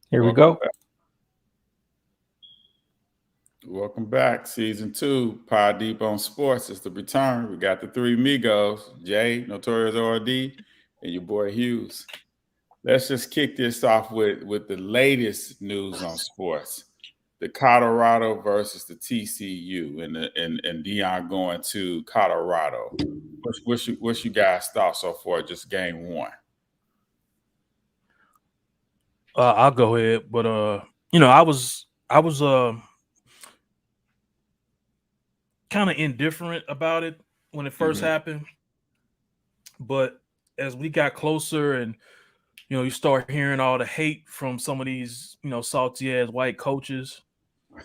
Here we Welcome go. back. Welcome back. Season 2, Pod Deep on Sports. It's the return. We got the three amigos, Jay, Notorious RD, and your boy Hughes. Let's just kick this off with the latest news on sports. The Colorado versus the TCU and Dion going to Colorado. What's you guys thought so far? Just game one. I'll go ahead, but I was kind of indifferent about it when it first Mm-hmm. happened, but as we got closer and you start hearing all the hate from some of these salty ass white coaches,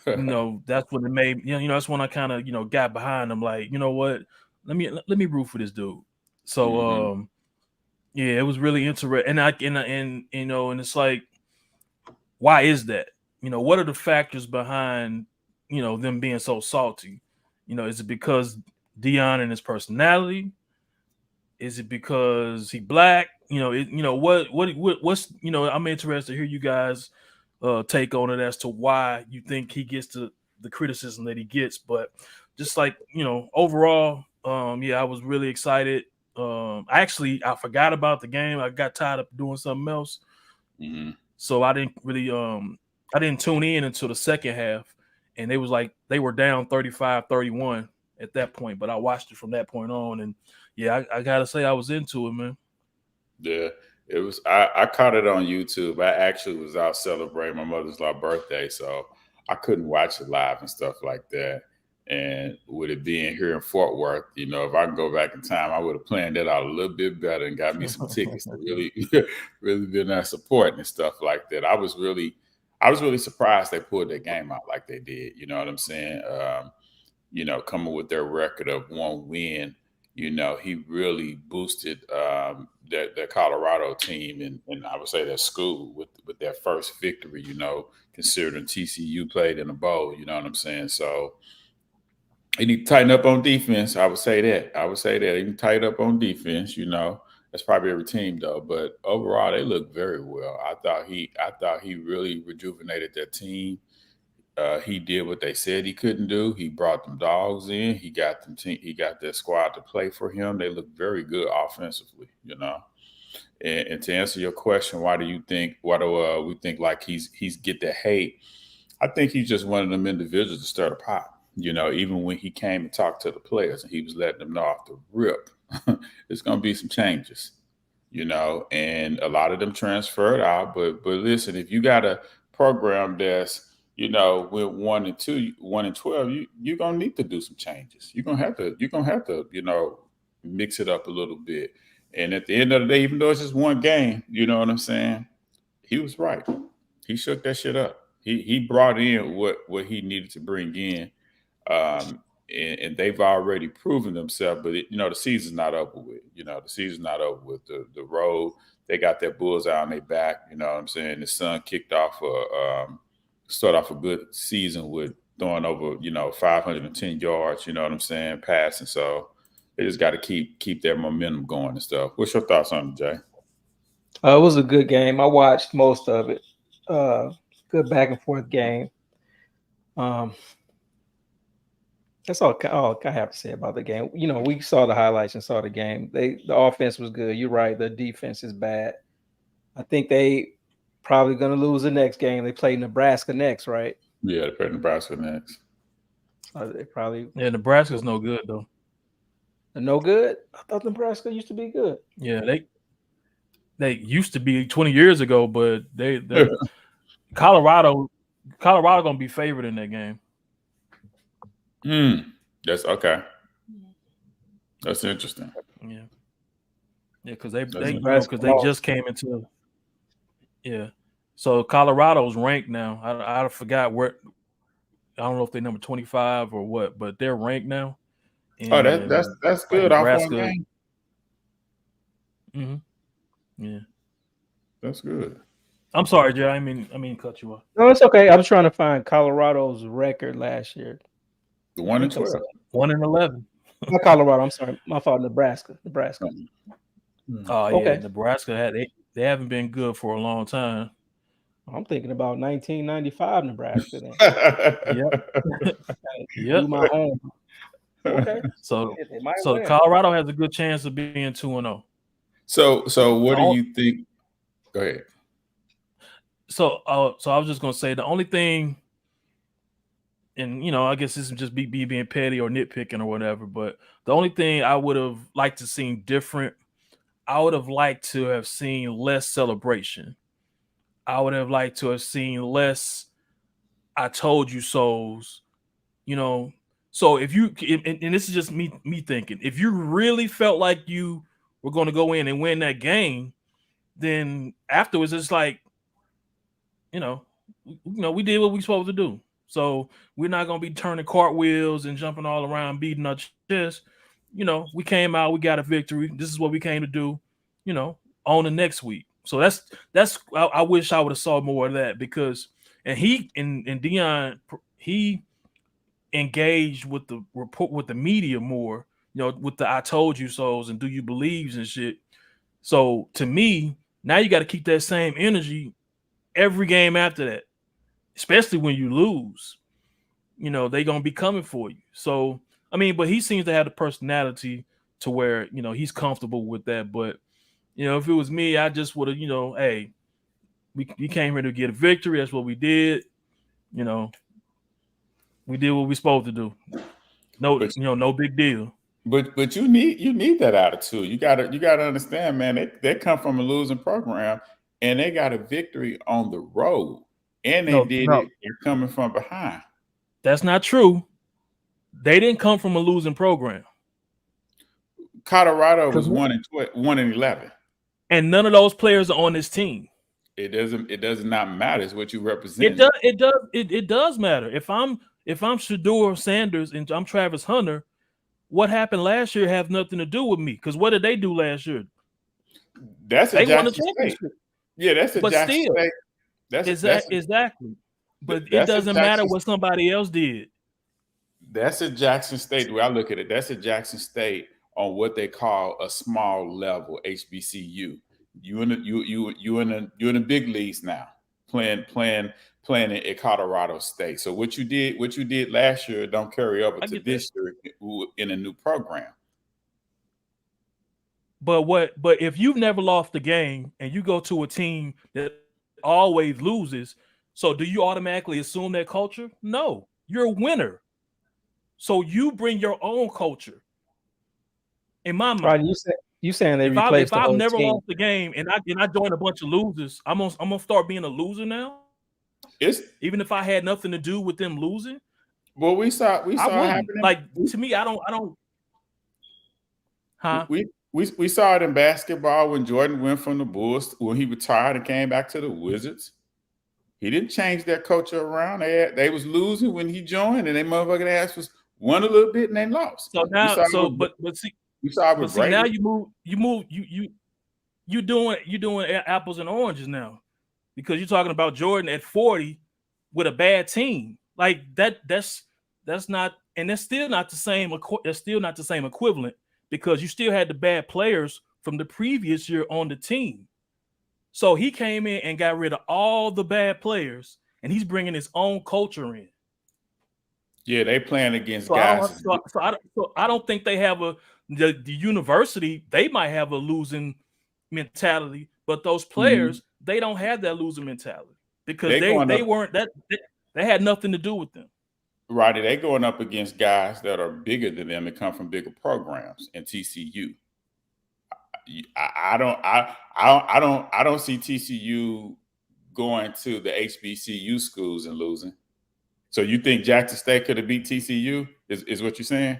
that's when it made that's when I kind of got behind them. Like, you know what, let me root for this dude. Mm-hmm. So yeah, it was really interesting, and and it's like, why is that? What are the factors behind them being so salty? Is it because Dion and his personality? Is it because he black? What's I'm interested to hear you guys take on it as to why you think he gets the criticism that he gets. But just like overall, yeah, I was really excited. I forgot about the game. I got tired of doing something else, Mm-hmm. so I didn't tune in until the second half, and they was like they were down 35-31 at that point. But I watched it from that point on, and yeah, I gotta say I was into it, man. Yeah, it was. I caught it on YouTube. I actually was out celebrating my mother's birthday, so I couldn't watch it live and stuff like that. And with it being here in Fort Worth, if I can go back in time, I would have planned that out a little bit better and got me some tickets to really, really been there supporting and stuff like that. I was really surprised they pulled that game out like they did. You know what I'm saying? Coming with their record of one win, he really boosted their Colorado team and I would say their school with their first victory, considering TCU played in a bowl, you know what I'm saying? So he need to tighten up on defense. I would say that. I would say that. He can tighten up on defense, That's probably every team though. But overall they look very well. I thought he really rejuvenated their team. He did what they said he couldn't do. He brought them dogs in. He got their squad to play for him. They look very good offensively. And to answer your question, why do you think? Why do we think like he's get the hate? I think he's just one of them individuals to stir the pot. Even when he came and talked to the players, and he was letting them know off the rip, it's going to be some changes. And a lot of them transferred out. But listen, if you got a program that's with 1 and 2, 1 and 12, you're gonna need to do some changes. You're gonna have to mix it up a little bit. And at the end of the day, even though it's just one game, you know what I'm saying? He was right. He shook that shit up. He brought in what he needed to bring in, and they've already proven themselves. But the season's not over with. The season's not over with. The road, they got their bulls out on their back. You know what I'm saying? The son kicked off start off a good season with throwing over 510 yards. You know what I'm saying? Passing. So they just got to keep their momentum going and stuff. What's your thoughts on it, Jay? It was a good game. I watched most of it. Uh, Good back and forth game. Um, that's all I have to say about the game. We saw the highlights and saw the game. The offense was good. You're right. The defense is bad. I think they probably going to lose the next game. They play Nebraska next, right? Yeah, they play Nebraska next. They probably Yeah, Nebraska's no good though. no good. I thought Nebraska used to be good. Yeah, they used to be 20 years ago, but they Colorado Colorado gonna be favored in that game. Mm, that's okay. That's interesting. Yeah, yeah, because they That's Nebraska because they lost. just came into, yeah. So Colorado's ranked now. I forgot where. I don't know if they're number 25 or what, but they're ranked now. Oh, that's And that's like good off one Nebraska, game. hmm yeah. That's good. I'm sorry, Jay. I mean cut you off. No, it's okay. I was trying to find Colorado's record last year. The I one and think I'm 12. 1-11. not Colorado. I'm sorry. My fault. Nebraska. Nebraska. Mm. Oh yeah, Okay. Nebraska they haven't been good for a long time. I'm thinking about 1995 Nebraska then. Yep. Do Yep. my own. Okay. So They might so win. Colorado has a good chance of being 2-0. So what do The you think? Go ahead. So I was just gonna say the only thing, and I guess this is just be being petty or nitpicking or whatever, but the only thing I would have liked to seen different, I would have liked to have seen less celebration. I would have liked to have seen less "I told you so's." You know, so if you and this is just me thinking, if you really felt like you were going to go in and win that game, then afterwards it's like, we did what we supposed to do. So we're not gonna be turning cartwheels and jumping all around, beating our chest. We came out, we got a victory. This is what we came to do. You know, on the next week. So that's I wish I would have saw more of that because and he and Dion he engaged with the report with the media more. With the "I told you so's" and "do you believes" and shit. So to me, now you got to keep that same energy every game after that, especially when you lose. They gonna be coming for you. So I mean, but he seems to have the personality to where he's comfortable with that. But if it was me, I just would have hey, we came here to get a victory. That's what we did. You know, we did what we supposed to do. No, But no big deal. but you need that attitude. You gotta understand, man. They come from a losing program, and they got a victory on the road, and they No, did no, it. They're coming from behind. that's not true. They didn't come from a losing program Colorado was because 1-11. and none of those players are on this team. It does not matter. It's what you It represent. does. It does matter. If I'm Shador Sanders and I'm Travis Hunter, what happened last year have nothing to do with me. Because what did they do last year? That's a They won a Jackson State. championship. Yeah, that's a But Jackson still, State. exactly. But it That's a doesn't matter Jackson. what somebody else did. That's a Jackson State. The way I look at it, that's a Jackson State on what they call a small level HBCU. You in the big leagues now, playing at Colorado State. So what you did last year don't carry over I to get that. this year in a new program. But if you've never lost a game and you go to a team that always loses, so do you automatically assume that culture? No, you're a winner. So you bring your own culture. In my Right? mind, You saying they if replaced the I've whole never team? lost a game and I join a bunch of losers, I'm gonna start being a loser now. It's Even if I had nothing to do with them losing, what we I saw wouldn't. happening. Like to me, I don't. Huh? We saw it in basketball when Jordan went from the Bulls when he retired and came back to the Wizards. He didn't change their culture around. They was losing when he joined, and they motherfucking ass was won a little bit and they lost. So We now, saw it so with, but see, we saw it but with see now Brady. you doing apples and oranges now because you're talking about Jordan at 40 with a bad team like that. That's not, and that's still not the same. That's still not the same equivalent because you still had the bad players from the previous year on the team. So he came in and got rid of all the bad players, and he's bringing his own culture in. Yeah, they playing against So I guys. don't. So I don't think they have the university. They might have a losing mentality, but those Mhm. players they don't have that losing mentality because They they going they up, weren't that they had nothing to do with them. Roddy. They going up against guys that are bigger than them and come from bigger programs in TCU. I don't see TCU going to the HBCU schools and losing. So you think Jackson State could have beat TCU? Is what you're saying?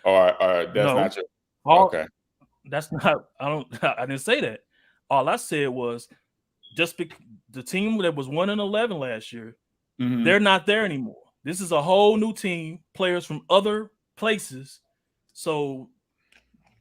Or that's No, not your all okay. that's not. I don't. I didn't say that. All I said was the team that was 1-11 last year. They're Hmm. not there anymore. This is a whole new team, players from other places. So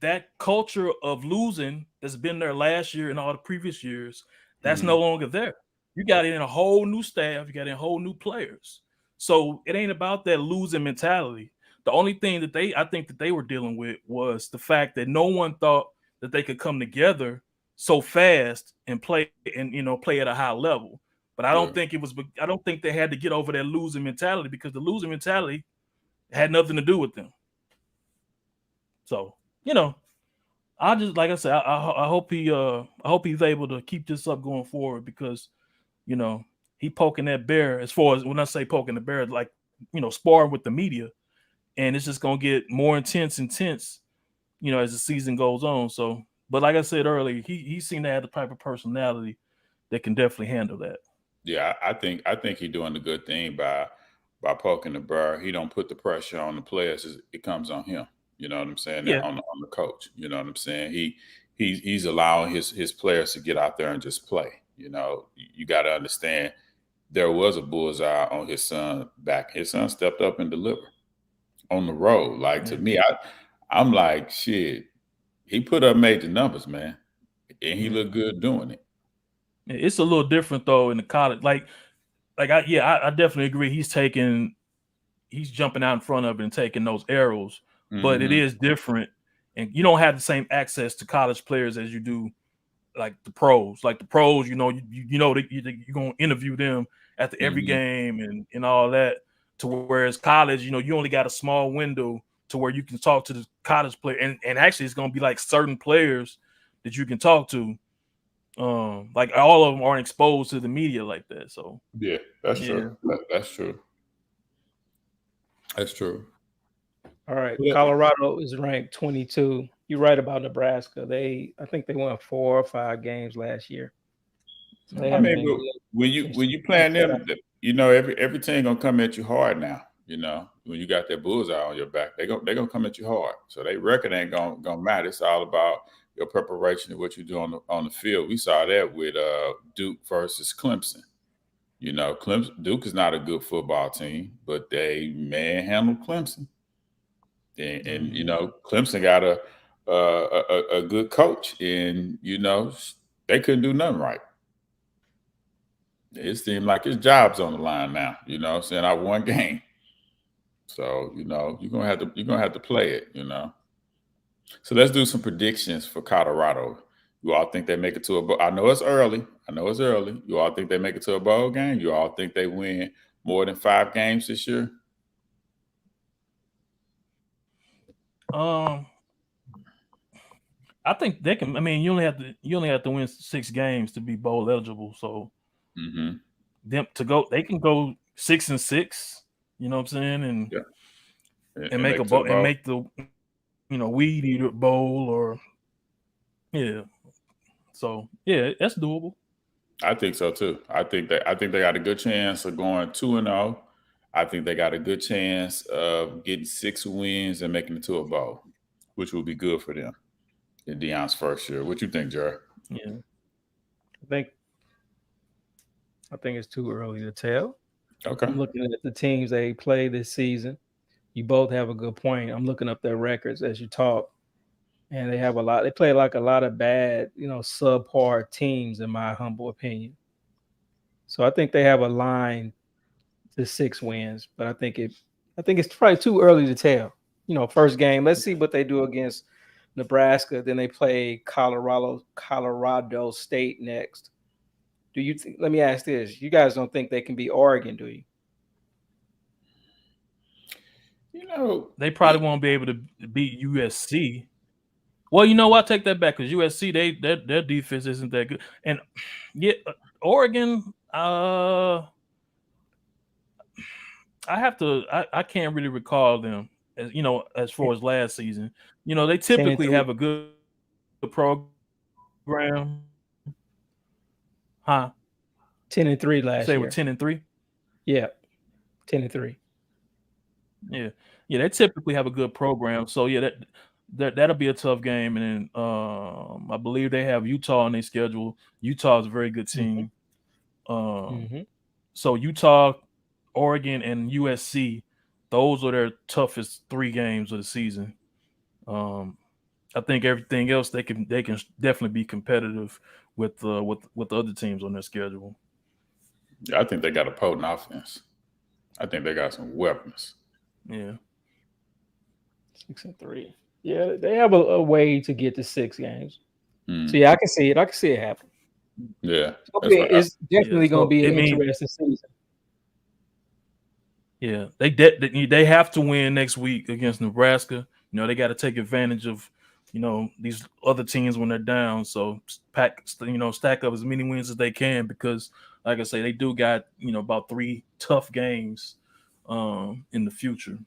that culture of losing that's been there last year and all the previous years, that's Hmm. no longer there. You got in a whole new staff, you got in whole new players. So it ain't about that losing mentality. The only thing that I think that they were dealing with was the fact that no one thought that they could come together so fast and play at a high level. But I don't think it was. I don't think they had to get over that losing mentality because the losing mentality had nothing to do with them. So I just like I said, I hope he's able to keep this up going forward because he poking that bear. As far as when I say poking the bear, like sparring with the media, and it's just gonna get more intense, as the season goes on. So, but like I said earlier, he seemed to have the type of personality that can definitely handle that. Yeah, I think he's doing a good thing by poking the bear. He don't put the pressure on the players; it comes on him. You know what I'm saying? Yeah. On the coach. You know what I'm saying? He's allowing his players to get out there and just play. You got to understand there was a bullseye on his son back. His son stepped up and delivered on the road. Like to me, I'm like, shit. He put up major numbers, man, and he looked good doing it. It's a little different though in the college. I definitely agree. He's jumping out in front of it and taking those arrows, but it is different, and you don't have the same access to college players as you do like the pros. Like the pros, you're gonna interview them after every game and all that. To whereas college, you only got a small window to where you can talk to the college player, and actually it's gonna be like certain players that you can talk to. Like all of them aren't exposed to the media like that. So yeah, that's true. That's true. That's true. All right, Colorado is ranked 22. You're right about Nebraska. I think they won 4 or 5 games last year. So I mean, when you playing them, every team gonna come at you hard now. When you got that bullseye on your back, they gonna come at you hard. So they record ain't gonna matter. It's all about your preparation and what you do on the field. We saw that with Duke versus Clemson. Duke is not a good football team, but they manhandled Clemson. And Clemson got a good coach, and they couldn't do nothing right. It seemed like his job's on the line now. Saying I won game, so you're gonna have to play it. So let's do some predictions for Colorado. You all think they make it to a bowl? I know it's early. You all think they make it to a bowl game? You all think they win more than 5 games this year? I think they can. I mean, you only have to win 6 games to be bowl eligible. So them to go, they can go 6-6. You know what I'm saying? And make a bowl and make the weed eater bowl or So that's doable. I think so too. I think they got a good chance of going 2-0. I think they got a good chance of getting 6 wins and making it to a bowl, which will be good for them in Deion's first year. What you think, Jerry? Yeah, I think it's too early to tell. Okay. I'm looking at the teams they play this season. You both have a good point. I'm looking up their records as you talk, and they have a lot. They play like a lot of bad, subpar teams, in my humble opinion. So I think they have a line to 6 wins, but I think it's probably too early to tell. First game. Let's see what they do against Nebraska. Then they play Colorado State next. Do you think? Let me ask this: you guys don't think they can beat Oregon, do you? They probably won't be able to beat USC. Well, you know what? I take that back because USC, their defense isn't that good. And Oregon, I can't really recall them as far as last season. They typically have a good program. Huh? 10-3 last year. Say we're 10-3. Yeah, 10-3. Yeah, they typically have a good program. So that'll be a tough game. And then I believe they have Utah on their schedule. Utah is a very good team. So Utah, Oregon, and USC, those are their toughest 3 games of the season. I think everything else they can definitely be competitive with the other teams on their schedule. Yeah, I think they got a potent offense. I think they got some weapons. Yeah. 6-3. Yeah, they have a way to get to 6 games. So yeah, I can see it. I can see it happen. Yeah, So, that's right. it's definitely going to So be it an means interesting season. they have to win next week against Nebraska. They got to take advantage of these other teams when they're down. So stack up as many wins as they can because, like I say, they do got about 3 tough games in the future.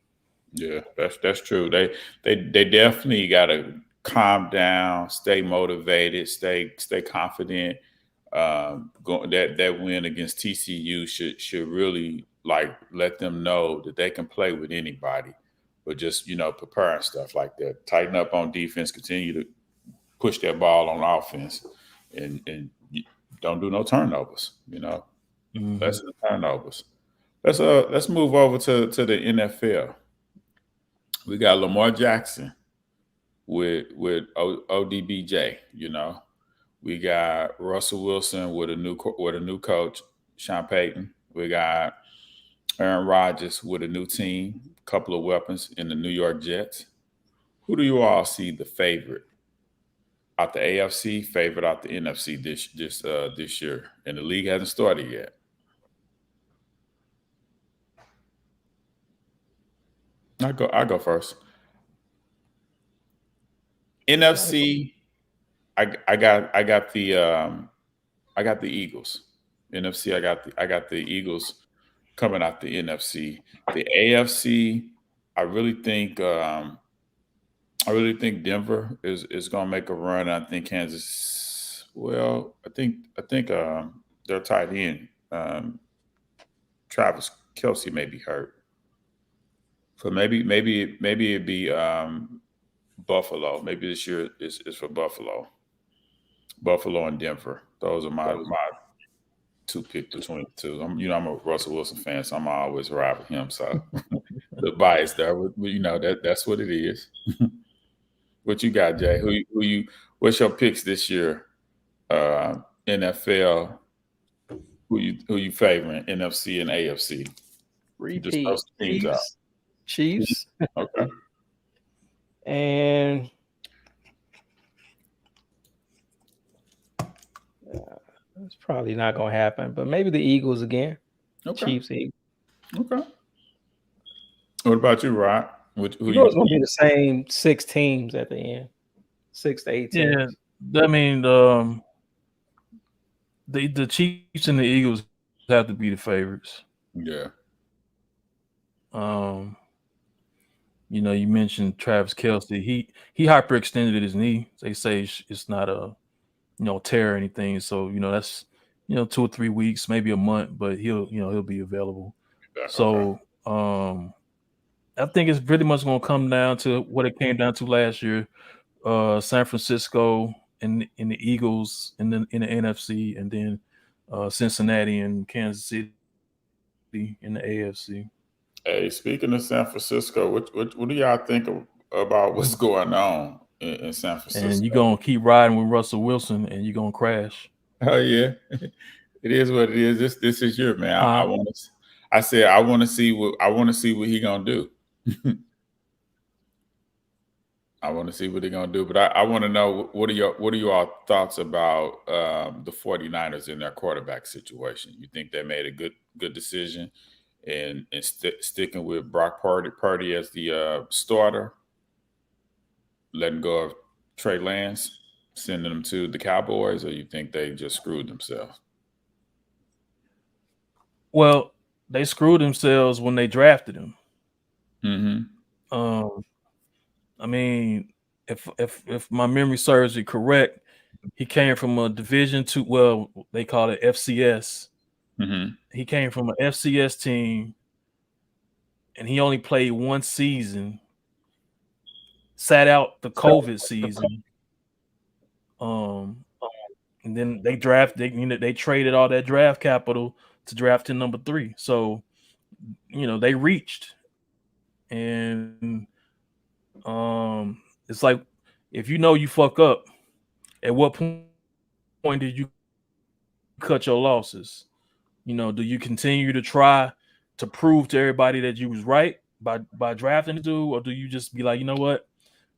Yeah, that's true. They definitely got to calm down, stay motivated, stay confident. That win against TCU should really like let them know that they can play with anybody, but just prepare and stuff like that. Tighten up on defense, continue to push that ball on offense, and don't do no turnovers. Mhm. Less of the turnovers. Let's move over to the NFL. We got Lamar Jackson with ODBJ. We got Russell Wilson with a new coach, Sean Payton. We got Aaron Rodgers with a new team, couple of weapons in the New York Jets. Who do you all see the favorite out the AFC, favorite out the NFC this year? And the league hasn't started yet. I go first. NFC, I got the Eagles. NFC, I got the Eagles coming out the NFC. The AFC, I really think Denver is going to make a run. I think Kansas. Well, I think their tight end Travis Kelsey may be hurt, so maybe it'd be Buffalo. Maybe this year is for Buffalo. Buffalo and Denver. Those are my two pick between the two. I'm a Russell Wilson fan, so I'm always ride with him. So the bias there, that's what it is. What you got, Jay? What's your picks this year? NFL. Who you favoring? NFC and AFC. Just throw Repeat. some teams out. Chiefs. Okay. And it's probably not going to happen, but maybe the Eagles again. Okay. Chiefs, Eagles. Okay. What about you, Rod? Who It's you? going to be the same 6 teams at the end, 6 to 8 teams. Yeah, I mean, the Chiefs and the Eagles have to be the favorites. Yeah. You mentioned Travis Kelsey. He hyperextended his knee. They say it's not a tear or anything. So that's 2 or 3 weeks, maybe a month, but he'll be available. Okay. So I think it's pretty much going to come down to what it came down to last year. San Francisco and in the Eagles and then in the NFC, and then Cincinnati and Kansas City in the AFC. Hey, speaking of San Francisco, what do y'all think about what's going on in San Francisco? And you're going to keep riding with Russell Wilson and you're going to crash. Oh yeah, it is what it is. This is your man. I Huh? want to. I said I want to see what he gonna do. I want to see what they're gonna do, but I want to know what are your thoughts about the 49ers in their quarterback situation? You think they made a good decision and sticking with Brock Purdy as the starter, letting go of Trey Lance, sending them to the Cowboys, or you think they just screwed themselves? Well, they screwed themselves when they drafted him. Mm-hmm. I mean, if my memory serves me correct, he came from a Division II. Well, they call it FCS. Mm-hmm. He came from an FCS team, and he only played 1 season. Sat out the COVID season. And then they they traded all that draft capital to draft him number 3. So, they reached, and it's like if you fuck up, at what point did you cut your losses? Do you continue to try to prove to everybody that you was right by drafting the dude, or do you just be like, you know what,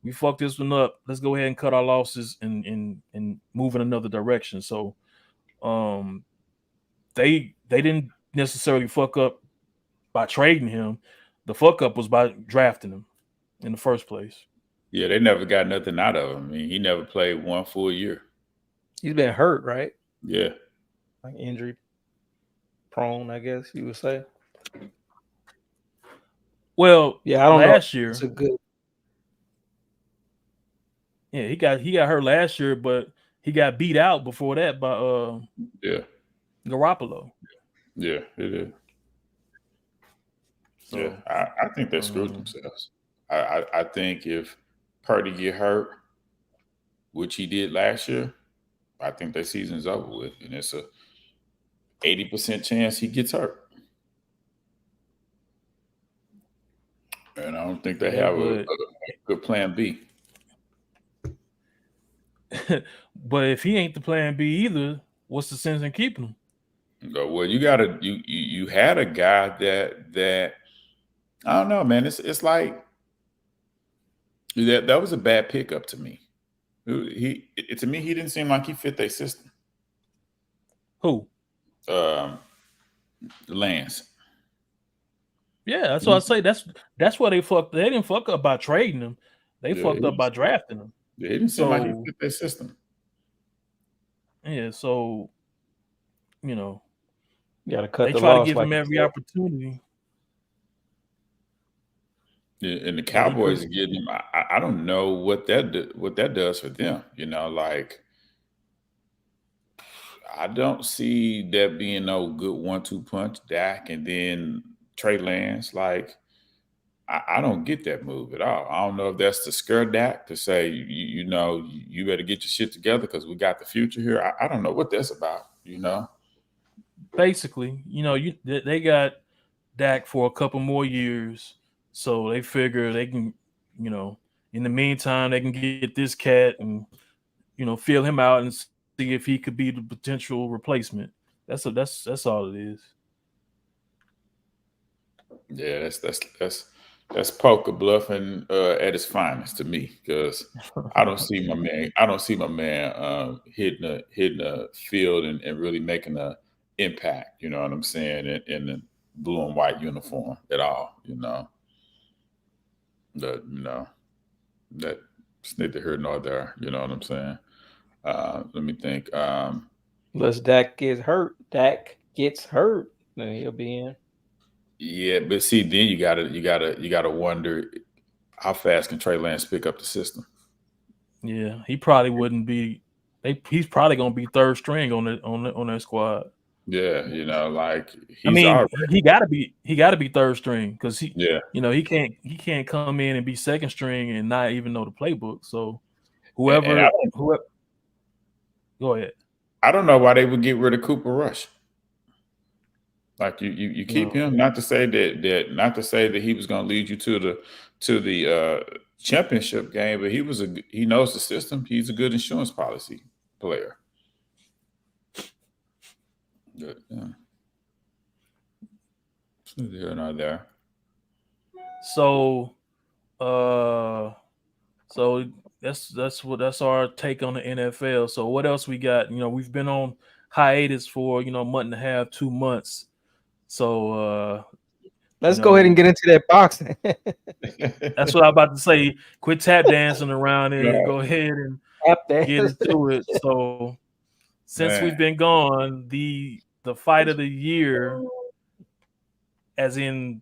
we fucked this one up, let's go ahead and cut our losses and move in another direction? So They didn't necessarily fuck up by trading him. The fuck up was by drafting him in the first place. Yeah, they never got nothing out of him. I mean, he never played one full year. He's been hurt, right? Yeah. Like injury prone, I guess you would say. Well, Yeah, I don't know. last year, It's a good. yeah, he got hurt last year, but he got beat out before that by Yeah. Garoppolo. Yeah, it is. So, Yeah, I think they screwed themselves. I think if Purdy get hurt, which he did last year, I think their season's over with, and it's a 80% chance he gets hurt. And I don't think they yeah, have a good plan B. but if he ain't the plan B either, what's the sense in keeping him? Well, you had a guy that I don't know, man. It's like that was a bad pickup to me. To me, he didn't seem like he fit their system. Who? Lance. Yeah, that's what I say. That's why they fucked. They didn't fuck up by trading him. They fucked up by drafting him. Yeah, he didn't seem like he fit their system. Yeah, so you know, you gotta cut they the try to loss give like him every opportunity. Yeah, and the Cowboys are getting him. I don't know what that does for them. You know, like I don't see that being no good 1-2 punch, Dak, and then Trey Lance. Like I don't get that move at all. I don't know if that's to scare Dak to say, you know, you better get your shit together because we got the future here. I don't know what that's about, you know. Basically, you know, they got Dak for a couple more years, so they figure they can, you know, in the meantime they can get this cat and feel him out and see if he could be the potential replacement. That's all it is. Yeah, that's poker bluffing at its finest to me, because I don't see my man. I don't see my man hitting a field and really making an impact. You know what I'm saying? In the blue and white uniform at all. You know, that's neither here nor there. You know what I'm saying? Let me think. unless Dak gets hurt. Dak gets hurt, then he'll be in. Yeah, but see, then you gotta wonder how fast can Trey Lance pick up the system. Yeah, he probably wouldn't be. He's probably gonna be third string on that squad. Yeah, you know, like I he's mean, already. he gotta be third string because Yeah, he can't come in and be second string and not even know the playbook. So and whoever, go ahead. I don't know why they would get rid of Cooper Rush. Like you keep him, not to say that he was going to lead you to the championship game, but he knows the system. He's a good insurance policy player. Good, yeah. Here and not there. So that's our take on the NFL. So what else we got? We've been on hiatus for a month and a half, 2 months. So let's go ahead and get into that boxing. That's what I'm about to say. Quit tap dancing around and go ahead and get into it. So since we've been gone, the fight of the year, as in,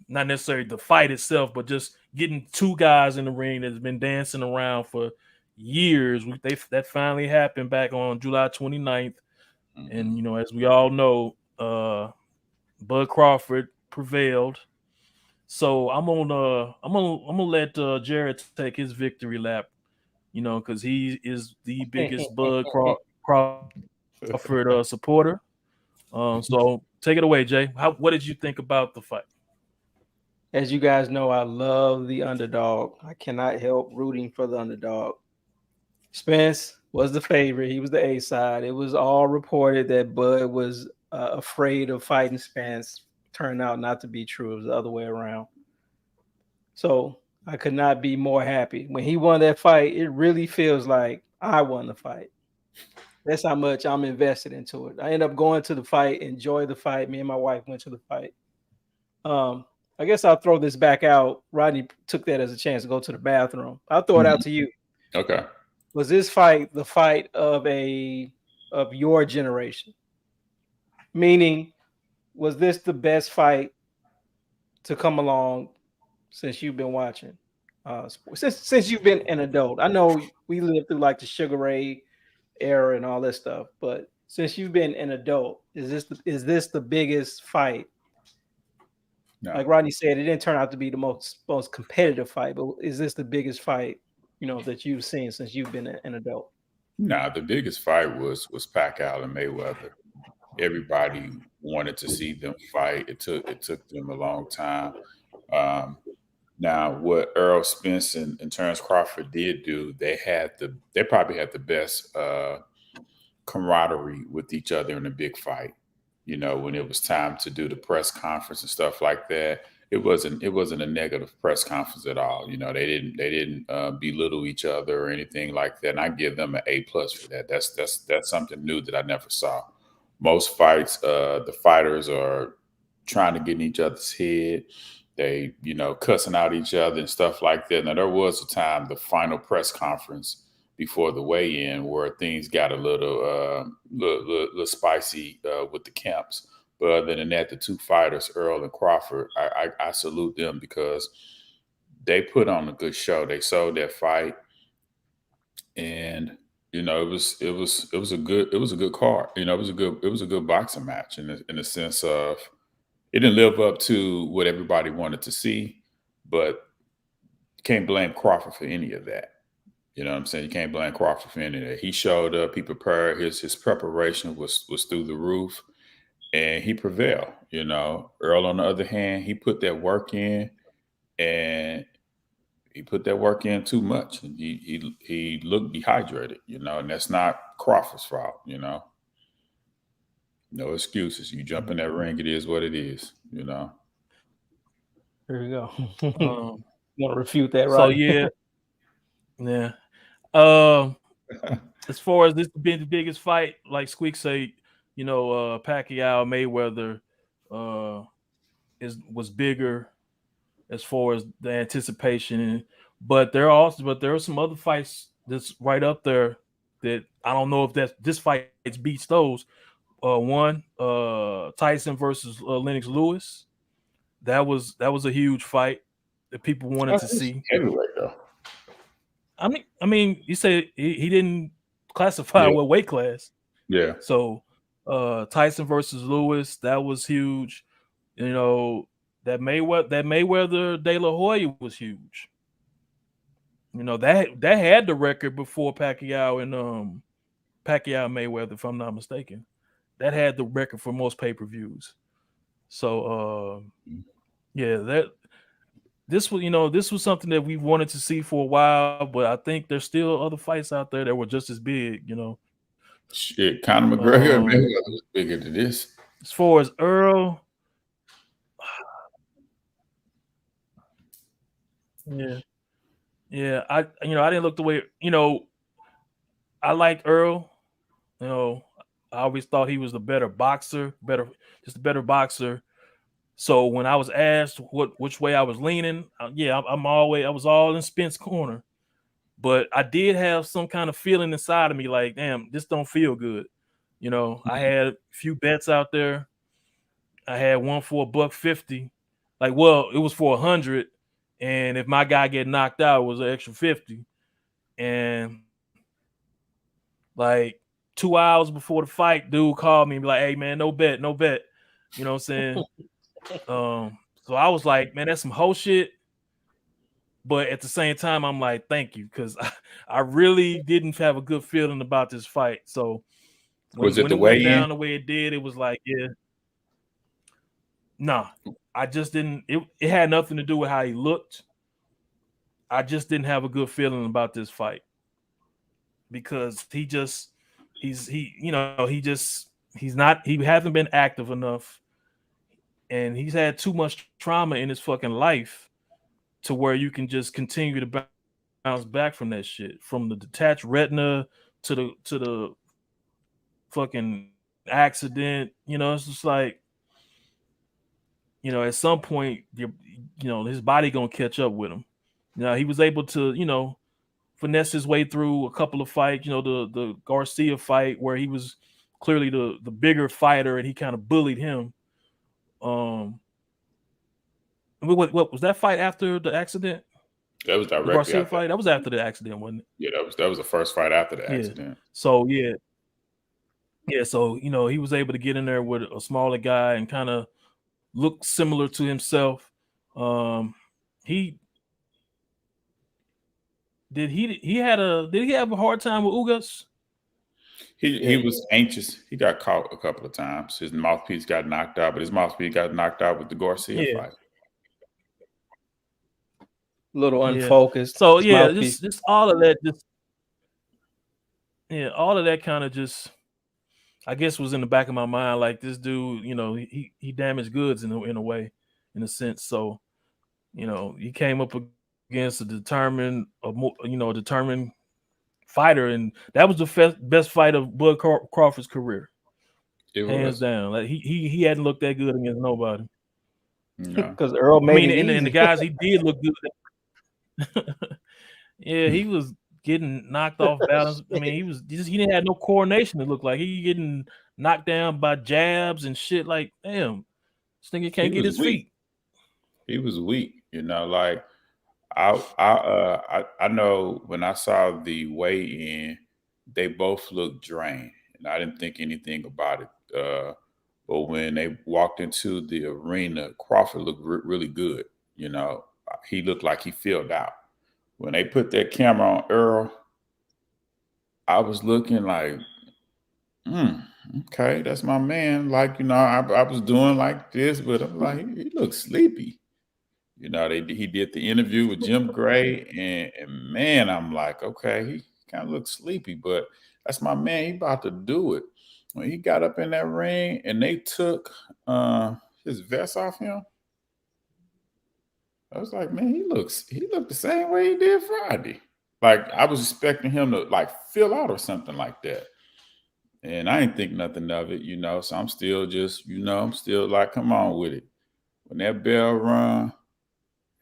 not necessarily the fight itself, but just getting two guys in the ring that's been dancing around for years. That finally happened back on July 29th. And, as we all know, Bud Crawford prevailed. So I'm gonna let Jared take his victory lap, because he is the biggest Bud Crawford supporter. So take it away, Jay. What did you think about the fight? As you guys know, I love the underdog. I cannot help rooting for the underdog. Spence was the favorite. He was the A side. It was all reported that Bud was afraid of fighting Spence. Turned out not to be true. It was the other way around. So I could not be more happy. When he won that fight, it really feels like I won the fight. That's how much I'm invested into it. I end up going to the fight, enjoy the fight. Me and my wife went to the fight. I guess I'll throw this back out. Rodney took that as a chance to go to the bathroom. I'll throw it out to you. Okay. Was this fight the fight of your generation? Meaning, was this the best fight to come along since you've been watching? Since you've been an adult. I know we lived through like the Sugar Ray era and all this stuff, but since you've been an adult, is this the biggest fight? No. Like Rodney said, it didn't turn out to be the most competitive fight, but is this the biggest fight, that you've seen since you've been an adult? Nah, the biggest fight was Pacquiao and Mayweather. Everybody wanted to see them fight. It took them a long time. Now, what Errol Spence and Terrence Crawford did do, they probably had the best camaraderie with each other in a big fight. When it was time to do the press conference and stuff like that, it wasn't a negative press conference at all. They didn't belittle each other or anything like that. And I give them an A+ for that. That's something new that I never saw. Most fights, the fighters are trying to get in each other's head. They, cussing out each other and stuff like that. Now, there was a time, the final press conference before the weigh-in, where things got a little spicy with the camps. But other than that, the two fighters, Errol and Crawford, I salute them because they put on a good show. They sold that fight, and it was a good card. It was a good boxing match in the sense of it didn't live up to what everybody wanted to see, but you can't blame Crawford for any of that. You know what I'm saying? You can't blame Crawford for any of that. He showed up, he prepared, his preparation was through the roof, and he prevailed. Earl, on the other hand, he put that work in, and he put that work in too much. And he looked dehydrated, and that's not Crawford's fault, No excuses. You jump in that ring, it is what it is, There you go. Um, You want to refute that, so right? yeah. As far as this being the biggest fight, like Squeak said, Pacquiao Mayweather was bigger as far as the anticipation. But there are some other fights that's right up there that I don't know if this fight beats those. One, Tyson versus Lennox Lewis. That was a huge fight that people wanted to see. Heavyweight though. I mean, you say he didn't classify what weight class. Yeah. So, Tyson versus Lewis, that was huge. That Mayweather De La Hoya was huge. That had the record before Pacquiao and Pacquiao Mayweather, if I'm not mistaken. That had the record for most pay-per-views. So this was something that we wanted to see for a while, but I think there's still other fights out there that were just as big, Shit, Conor McGregor and Mayweather was bigger than this. As far as Errol, yeah, I didn't look the way, I liked Errol. I always thought he was the better boxer, just a better boxer. So when I was asked which way I was leaning, I was all in Spence's corner. But I did have some kind of feeling inside of me like, damn, this don't feel good. I had a few bets out there. I had one for $150. It was for 100. And if my guy get knocked out, it was an extra 50. And 2 hours before the fight, dude called me and be like, hey man, no bet. You know what I'm saying? So I was like, man, that's some whole shit. But at the same time, I'm like, thank you, because I really didn't have a good feeling about this fight. So when it went down the way it did, it was like, yeah. Nah, I just didn't. It had nothing to do with how he looked. I just didn't have a good feeling about this fight because he hasn't been active enough, and he's had too much trauma in his fucking life to where you can just continue to bounce back from that shit, from the detached retina to the fucking accident. It's just like, at some point, his body gonna catch up with him. He was able to, finesse his way through a couple of fights. The Garcia fight where he was clearly the bigger fighter and he kind of bullied him. What was that fight after the accident? That was The directly Garcia after. fight? That was after the accident, wasn't it? Yeah, that was the first fight after the accident. So so he was able to get in there with a smaller guy and kind of look similar to himself. He did he have a hard time with Ugas? He was anxious. He got caught a couple of times. His mouthpiece got knocked out, but his mouthpiece got knocked out with the Garcia fight. A little unfocused. So just all of that, all of that kind of just, I guess, was in the back of my mind. Like, this dude, he damaged goods in a way, in a sense. So, he came up against a determined fighter, and that was the best fight of Bud Crawford's career, hands down. Like, he hadn't looked that good against nobody. Because Errol made it easy. And the guys he did look good. Yeah, he was getting knocked off balance. I mean, he didn't have no coordination. It looked like he getting knocked down by jabs and shit. Like, damn, this nigga can't get his feet. He was weak, like I know when I saw the weigh-in, they both looked drained, and I didn't think anything about it. But when they walked into the arena, Crawford looked really good. He looked like he filled out. When they put that camera on Errol, I was looking like, okay, that's my man. Like, I was doing like this, but I'm like, he looks sleepy. He did the interview with Jim Gray, and man, I'm like, okay, he kind of looks sleepy, but that's my man. He about to do it. When he got up in that ring and they took his vest off him, I was like, man, he looked the same way he did Friday. Like, I was expecting him to like fill out or something like that. And I didn't think nothing of it, so I'm still just, I'm still like, come on with it. When that bell rung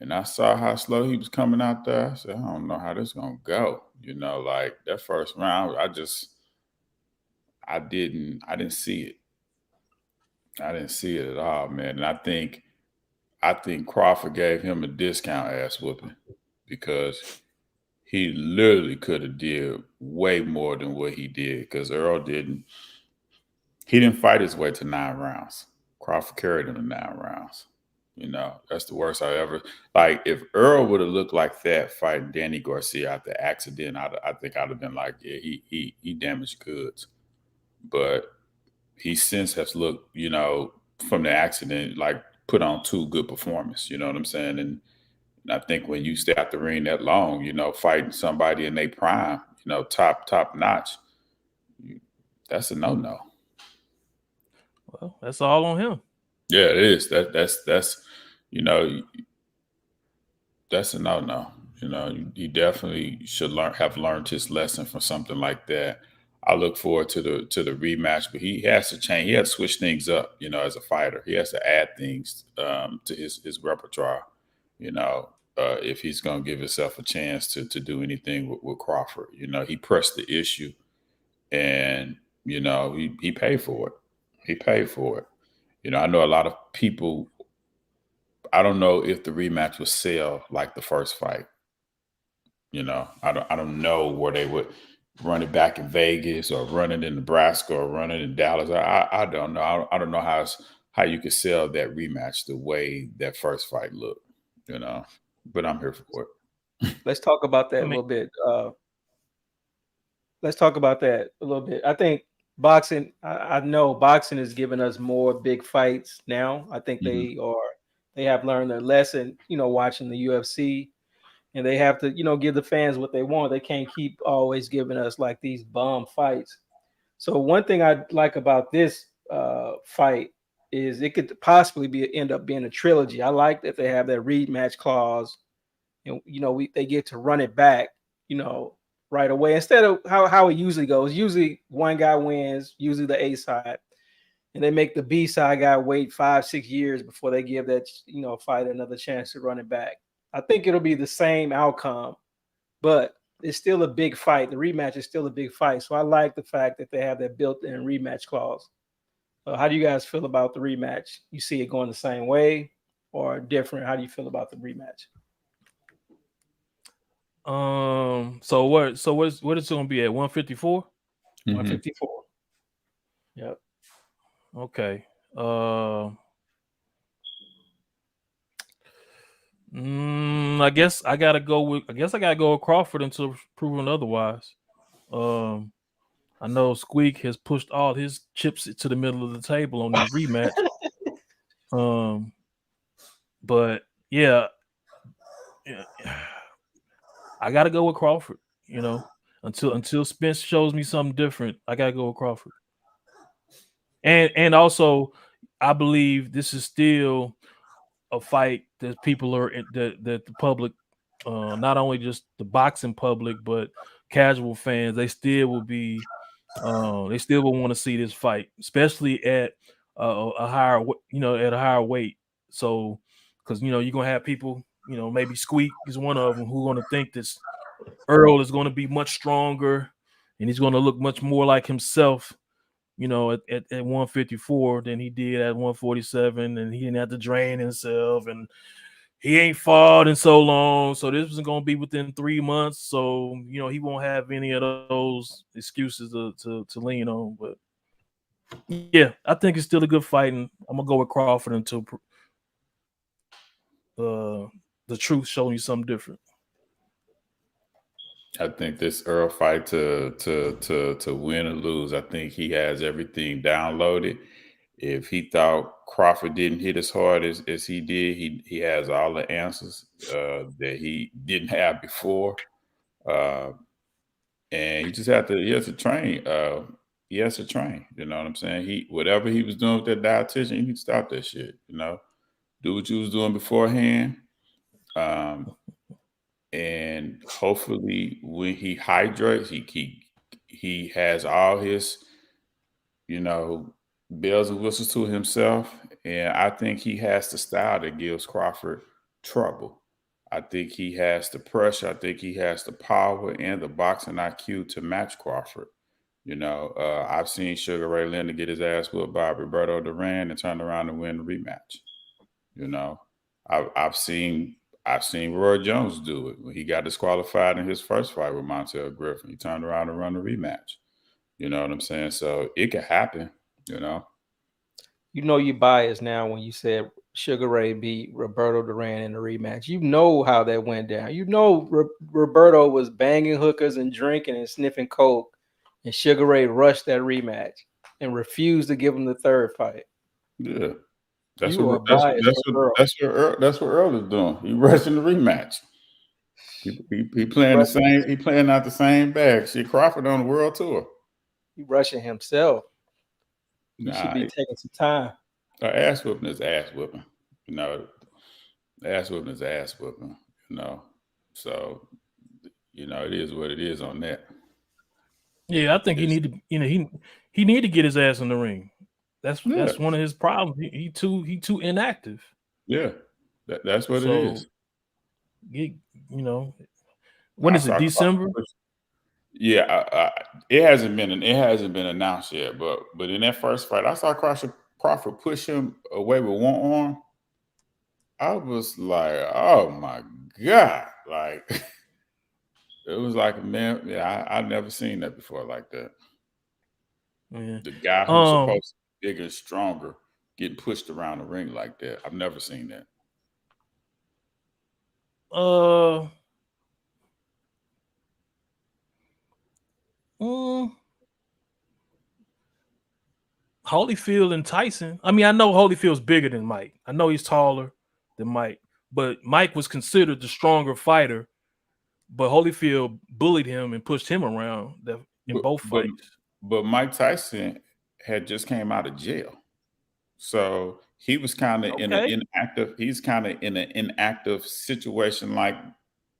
and I saw how slow he was coming out there, I said, I don't know how this is going to go. Like that first round, I didn't see it. I didn't see it at all, man. And I think Crawford gave him a discount ass whooping because he literally could have did way more than what he did, because Errol didn't fight his way to 9 rounds. Crawford carried him to 9 rounds. That's the worst I ever. Like, if Errol would have looked like that fighting Danny Garcia after the accident, I think I'd have been like, yeah, he damaged goods. But he since has looked, from the accident, like put on 2 good performances. You know what I'm saying? And I think when you stay out the ring that long, fighting somebody in their prime, top notch, that's a no-no. Well, that's all on him. Yeah, it is. That's that's a no-no. He definitely should have learned his lesson from something like that. I look forward to the rematch, but he has to change. He has to switch things up, as a fighter. He has to add things to his repertoire, if he's going to give himself a chance to do anything with Crawford. He pressed the issue, and, he paid for it. He paid for it. I know a lot of people, I don't know if the rematch would sell like the first fight. I don't know where they would run it back in Vegas or run it in Nebraska or run it in Dallas. I don't know. I don't know how you could sell that rematch the way that first fight looked, but I'm here for it. Let's talk about that a little bit. I think boxing, I know boxing is giving us more big fights now. I think they have learned their lesson, watching the UFC. And they have to, give the fans what they want. They can't keep always giving us like these bomb fights. So one thing I like about this fight is it could possibly end up being a trilogy. I like that they have that rematch clause, and they get to run it back, right away instead of how it usually goes. Usually one guy wins, usually the A side, and they make the B side guy wait 5-6 years before they give that fight another chance to run it back. I think it'll be the same outcome, but it's still a big fight. The rematch is still a big fight, so I like the fact that they have that built-in rematch clause. How do you guys feel about the rematch? You see it going the same way or different? How do you feel about the rematch? So what is it gonna be at 154? 154. Yep. Okay. I guess I gotta go with Crawford until proven otherwise. I know Squeak has pushed all his chips to the middle of the table on this rematch. But yeah, I gotta go with Crawford. Until Spence shows me something different, I gotta go with Crawford. And also, I believe this is still a fight that people are that the public, not only just the boxing public, but casual fans, they still will be, they still will want to see this fight, especially at a higher, at a higher weight. So, because you're gonna have people, maybe Squeak is one of them, who are gonna think this Errol is going to be much stronger, and he's going to look much more like himself, at 154 than he did at 147, and he didn't have to drain himself, and he ain't fought in so long. So this was going to be within 3 months. So, he won't have any of those excuses to lean on. But yeah, I think it's still a good fight, and I'm gonna go with Crawford until the truth shows you something different. I think this Earl fight to win or lose, I think he has everything downloaded. If he thought Crawford didn't hit as hard as he did, he has all the answers that he didn't have before. And he just he has to train. He has to train. You know what I'm saying? Whatever he was doing with that dietitian, he need to stop that shit. Do what you was doing beforehand. And hopefully when he hydrates, he has all his, bells and whistles to himself. And I think he has the style that gives Crawford trouble. I think he has the pressure. I think he has the power and the boxing IQ to match Crawford. I've seen Sugar Ray Leonard get his ass whooped by Roberto Duran and turn around and win the rematch. I've seen Roy Jones do it when he got disqualified in his first fight with Montel Griffin. He turned around and run the rematch. You know what I'm saying? So it could happen. You're biased now when you said Sugar Ray beat Roberto Duran in the rematch. You know how that went down. Roberto was banging hookers and drinking and sniffing coke, and Sugar Ray rushed that rematch and refused to give him the third fight. Yeah, that's what Earl is doing. He rushing the rematch. He playing the same. He playing out the same bag. Shit, Crawford on the world tour. He rushing himself. He should be taking some time. Ass whooping is ass whooping. Ass whooping is ass whooping. So it is what it is on that. Yeah, I think he need to. He need to get his ass in the ring. That's one of his problems. He too inactive. Yeah, that's what it is. When is it? December? Yeah, it hasn't been announced yet. But in that first fight, I saw Crawford push him away with one arm. I was like, oh my God. Like, it was like, man, yeah, I've never seen that before like that. Yeah. The guy who's supposed to be bigger and stronger getting pushed around the ring like that. I've never seen that. Holyfield and Tyson. I mean, I know Holyfield's bigger than Mike. I know he's taller than Mike, but Mike was considered the stronger fighter. But Holyfield bullied him and pushed him around in both fights. But Mike Tyson had just came out of jail, so he was kind of in an inactive. He's kind of in an inactive situation, like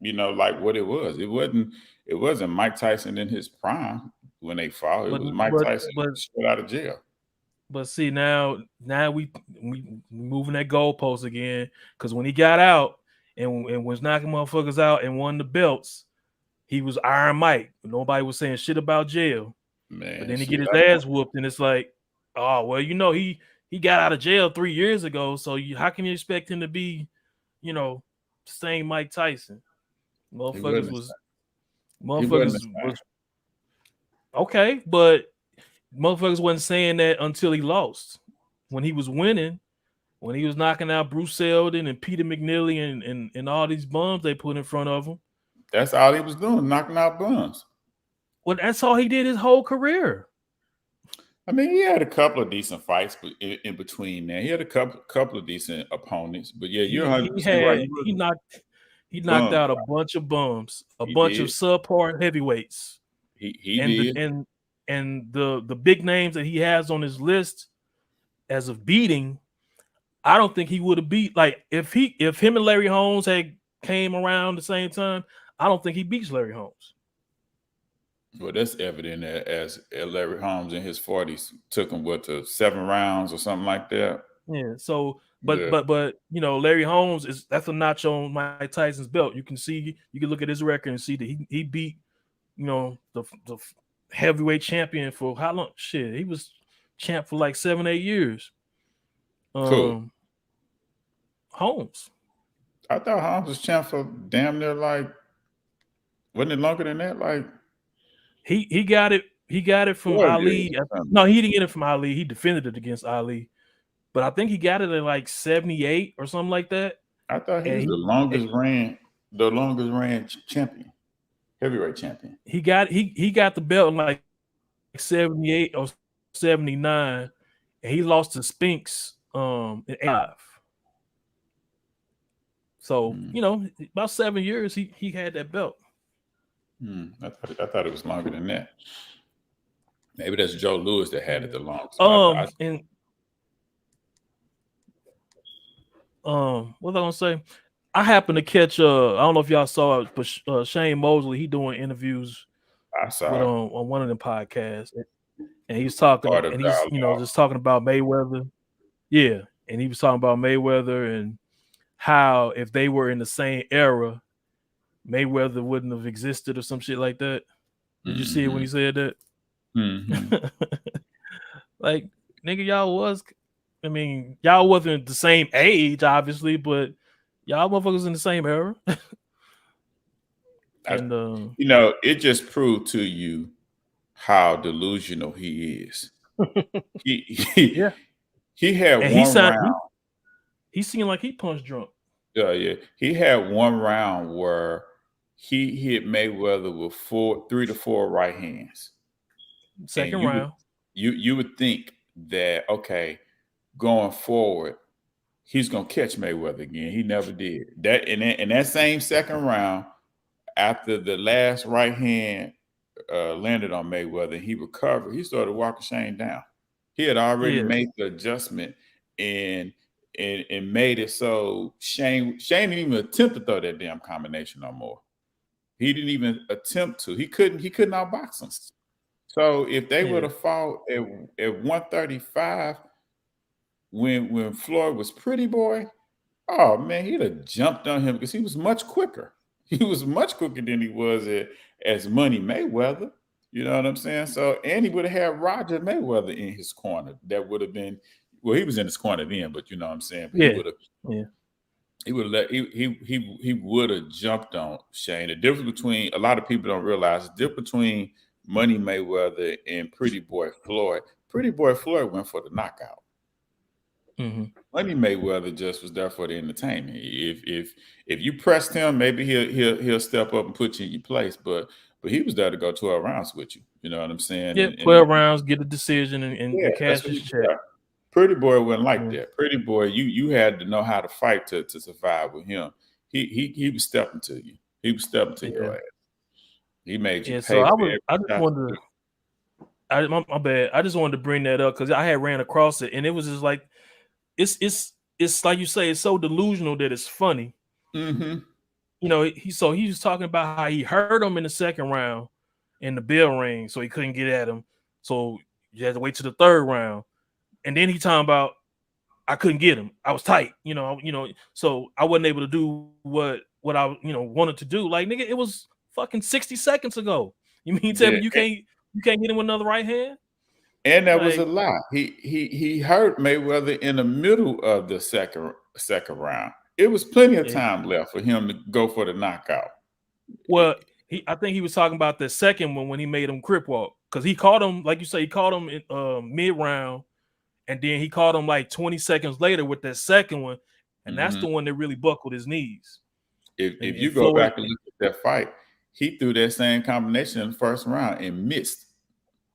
like what it was. It wasn't. it wasn't Mike Tyson in his prime when they fought. It was Mike Tyson straight out of jail. But see, now we moving that goalpost again, because when he got out and was knocking motherfuckers out and won the belts, he was Iron Mike. Nobody was saying shit about jail. Man, but then he get his ass whooped, and it's like, oh well, he got out of jail 3 years ago. So how can you expect him to be, same Mike Tyson? Motherfuckers was okay, but motherfuckers wasn't saying that until he lost. When he was winning, when he was knocking out Bruce Seldon and Peter McNeely and all these bums they put in front of him. That's all he was doing, knocking out bums. Well, that's all he did his whole career. I mean, he had a couple of decent fights, but in between there, he had a couple of decent opponents. But yeah, you're 100% right. He knocked out a bunch of bums, a bunch of subpar heavyweights. He did. And the big names that he has on his list as of beating, I don't think he would have beat. Like if him and Larry Holmes had came around the same time, I don't think he beats Larry Holmes. Well, that's evident as Larry Holmes in his 40s took him to 7 rounds or something like that. Yeah. So, but Larry Holmes that's a notch on Mike Tyson's belt. You can look at his record and see that he beat, the heavyweight champion for how long? Shit, he was champ for like 7-8 years. Cool. Holmes. I thought Holmes was champ for damn near wasn't it longer than that? Like he got it from Ali. No, he didn't get it from Ali. He defended it against Ali, but I think he got it at like 78 or something like that. I thought he was the longest ran champion. Heavyweight champion. He got the belt in like 78 or 79, and he lost to Spinks in 85. So about 7 years he had that belt. I thought it was longer than that. Maybe that's Joe Louis that had it the longest. What was I gonna say? I happened to catch I don't know if y'all saw it, but Shane Mosley, he doing interviews on one of them podcasts, and he's talking and he's just talking about Mayweather. Yeah, and he was talking about Mayweather and how if they were in the same era, Mayweather wouldn't have existed or some shit like that. Did you see it when he said that? Mm-hmm. Like, nigga, y'all wasn't the same age, obviously, but y'all motherfuckers in the same era. And it just proved to you how delusional he is. He had one round. He seemed like he punched drunk. Yeah. He had one round where he hit Mayweather with 3 to 4 right hands. Second round. You would think that, okay, going forward, he's gonna catch Mayweather again. He never did. That in that same second round, after the last right hand landed on Mayweather, he recovered. He started walking Shane down. He had already made the adjustment and made it so Shane didn't even attempt to throw that damn combination no more. He didn't even attempt to. He couldn't outbox him. So if they would have fought at 135 when Floyd was Pretty Boy, oh man, he'd have jumped on him because he was much quicker. He was much quicker than he was as Money Mayweather. You know what I'm saying? So, and he would have had Roger Mayweather in his corner. That would have been, well, he was in his corner then, but you know what I'm saying? But he would have jumped on Shane. The difference between, a lot of people don't realize, the difference between Money Mayweather and Pretty Boy Floyd. Pretty Boy Floyd went for the knockout. Mm-hmm. Money Mayweather just was there for the entertainment. If you pressed him, maybe he'll step up and put you in your place. But he was there to go 12 rounds with you. You know what I'm saying? Yeah, 12 rounds, get a decision, and cash his check. Pretty Boy wasn't like that. Pretty Boy, you had to know how to fight to survive with him. He was stepping to you. He was stepping to your ass. He made you pay. So I just wanted to. My bad. I just wanted to bring that up because I had ran across it, and it was just like, it's like you say, it's so delusional that it's funny. Mm-hmm. he was talking about how he hurt him in the second round in the bell ring, so he couldn't get at him. So you had to wait to the third round, and then he talking about I couldn't get him. I was tight, so I wasn't able to do what I wanted to do. Like, nigga, it was fucking 60 seconds ago. You mean tell me you can't get him with another right hand? And that was a Like, lie. He hurt Mayweather in the middle of the second round. It was plenty of time left for him to go for the knockout. Well, I think he was talking about the second one when he made him crip walk, because he caught him, like you say, he caught him in mid round, and then he caught him like 20 seconds later with that second one, and that's the one that really buckled his knees. If you go back and look at that fight, he threw that same combination in the first round and missed.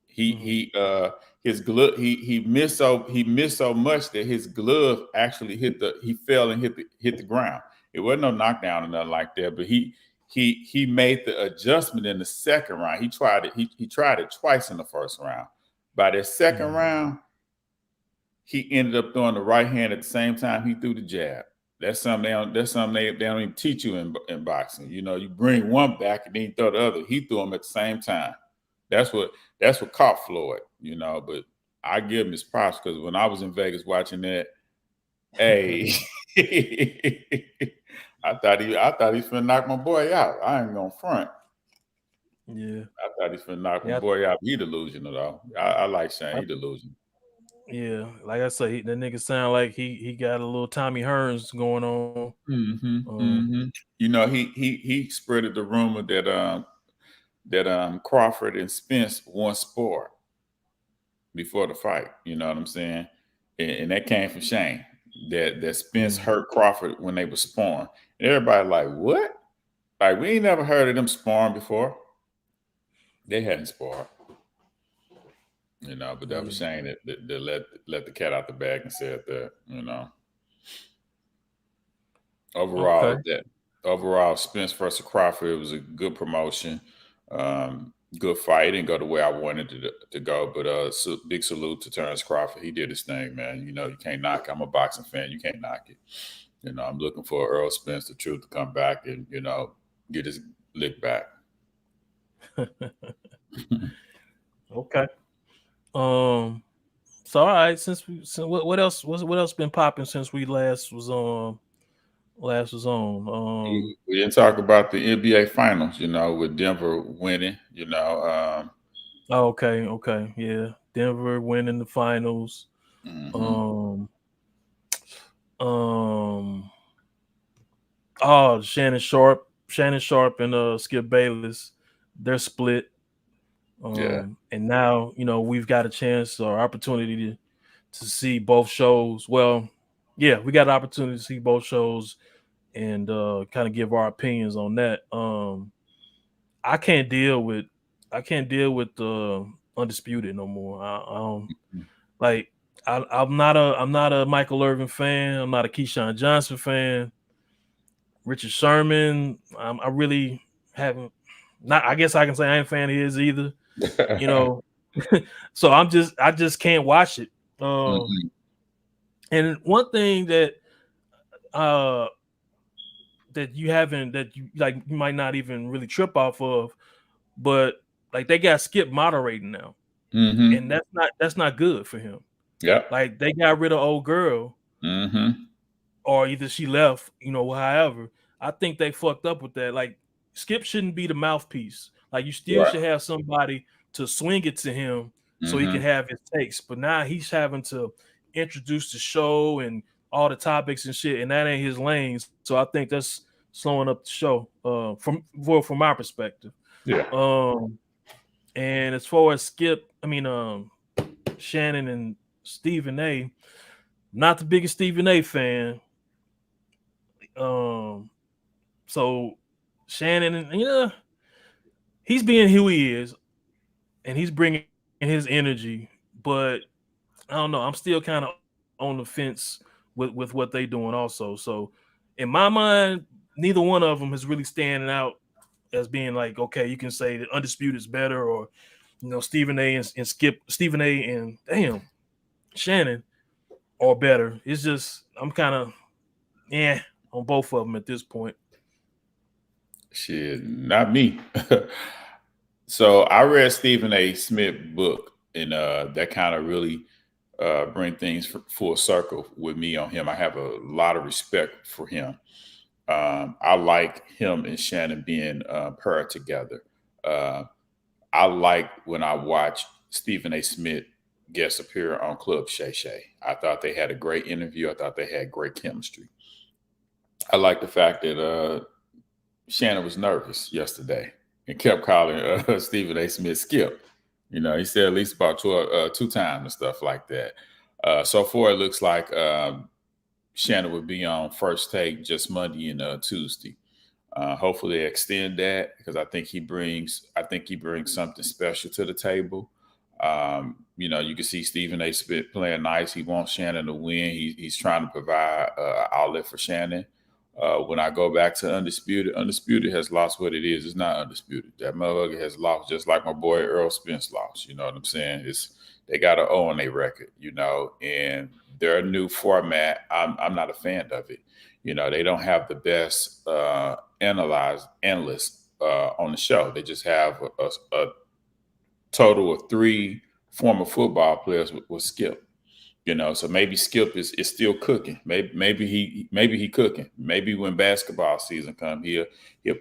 His glove he missed so much that his glove actually he fell and hit the ground. It wasn't no knockdown or nothing like that, but he made the adjustment in the second round. He tried it twice in the first round. By the second round, he ended up throwing the right hand at the same time he threw the jab. That's something they don't even teach you in boxing. You bring one back and then you throw the other. He threw them at the same time. That's what caught Floyd, but I give him his props, because when I was in Vegas watching that, hey, I thought he was finna knock my boy out. I ain't gonna front. Yeah. I thought he's finna knock my boy out. He delusional though. I like Shane. He delusional. Yeah, like I say, the nigga sound like he got a little Tommy Hearns going on. He spreaded the rumor that Crawford and Spence once sparred before the fight. You know what I'm saying? And that came from Shane. That Spence hurt Crawford when they were sparring. And everybody like, what? Like, we ain't never heard of them sparring before. They hadn't sparred. But that was Shane that let the cat out the bag and said that, Overall, Spence versus Crawford, it was a good promotion. Good fight. It didn't go the way I wanted it to go, but big salute to Terrence Crawford. He did his thing, man. You can't knock it. I'm a boxing fan. You can't knock it. I'm looking for Errol Spence, the truth, to come back and, get his lick back. Okay. So all right, what else been popping since we last was on? We didn't talk about the NBA finals, with Denver winning, Okay. Yeah. Denver winning the finals. Shannon Sharp and Skip Bayless, they're split. And now, we've got a chance or opportunity to see both shows. Well, yeah, we got an opportunity to see both shows and kind of give our opinions on that. I can't deal with Undisputed no more. I'm not a Michael Irvin fan. I'm not a Keyshawn Johnson fan. Richard Sherman, I really haven't. Not. I guess I can say I ain't a fan of his either. So I just can't watch it. And one thing that you might not even really trip off of, but like they got Skip moderating now, and that's not good for him. Yeah, like they got rid of old girl, or either she left, however. I think they fucked up with that. Like, Skip shouldn't be the mouthpiece. Like, you still should have somebody to swing it to him so he can have his takes. But now he's having to introduce the show and all the topics and shit, and that ain't his lane. So I think that's slowing up the show from my perspective. Yeah. And as far as Shannon and Stephen A, not the biggest Stephen A fan. So Shannon, he's being who he is, and he's bringing his energy. But I don't know. I'm still kind of on the fence with what they're doing also. So in my mind, neither one of them is really standing out as being like, okay, you can say that Undisputed is better, or Stephen A and Stephen A and Shannon are better. It's just I'm kind of on both of them at this point. Shit, not me. So I read Stephen A. Smith book, and that kind of really bring things full circle with me on him. I have a lot of respect for him. I like him and Shannon being paired together. Uh, I like when I watch Stephen A. Smith guest appear on Club Shay Shay. I thought they had a great interview. I thought they had great chemistry. I like the fact that Shannon was nervous yesterday and kept calling Stephen A. Smith Skip. He said at least about two times and stuff like that. So far, it looks like Shannon would be on First Take just Monday and Tuesday. Hopefully, they extend that because I think he brings something special to the table. You can see Stephen A. Smith playing nice. He wants Shannon to win. He's trying to provide an outlet for Shannon. When I go back to Undisputed has lost what it is. It's not Undisputed. That motherfucker has lost just like my boy Errol Spence lost. You know what I'm saying? They got an O on their record, and their new format, I'm not a fan of it. They don't have the best analysts on the show. They just have a total of 3 former football players with Skip. So maybe Skip is still cooking. Maybe he cooking. Maybe when basketball season comes, he'll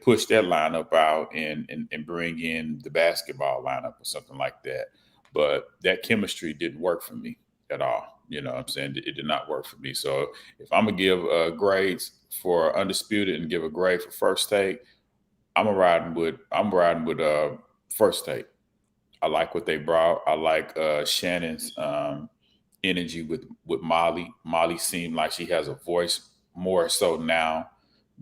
push that lineup out and bring in the basketball lineup or something like that. But that chemistry didn't work for me at all. You know what I'm saying? It did not work for me. So if I'm gonna give grades for Undisputed and give a grade for First Take, I'm riding with First Take. I like what they brought. I like Shannon's energy with Molly. Molly seemed like she has a voice more so now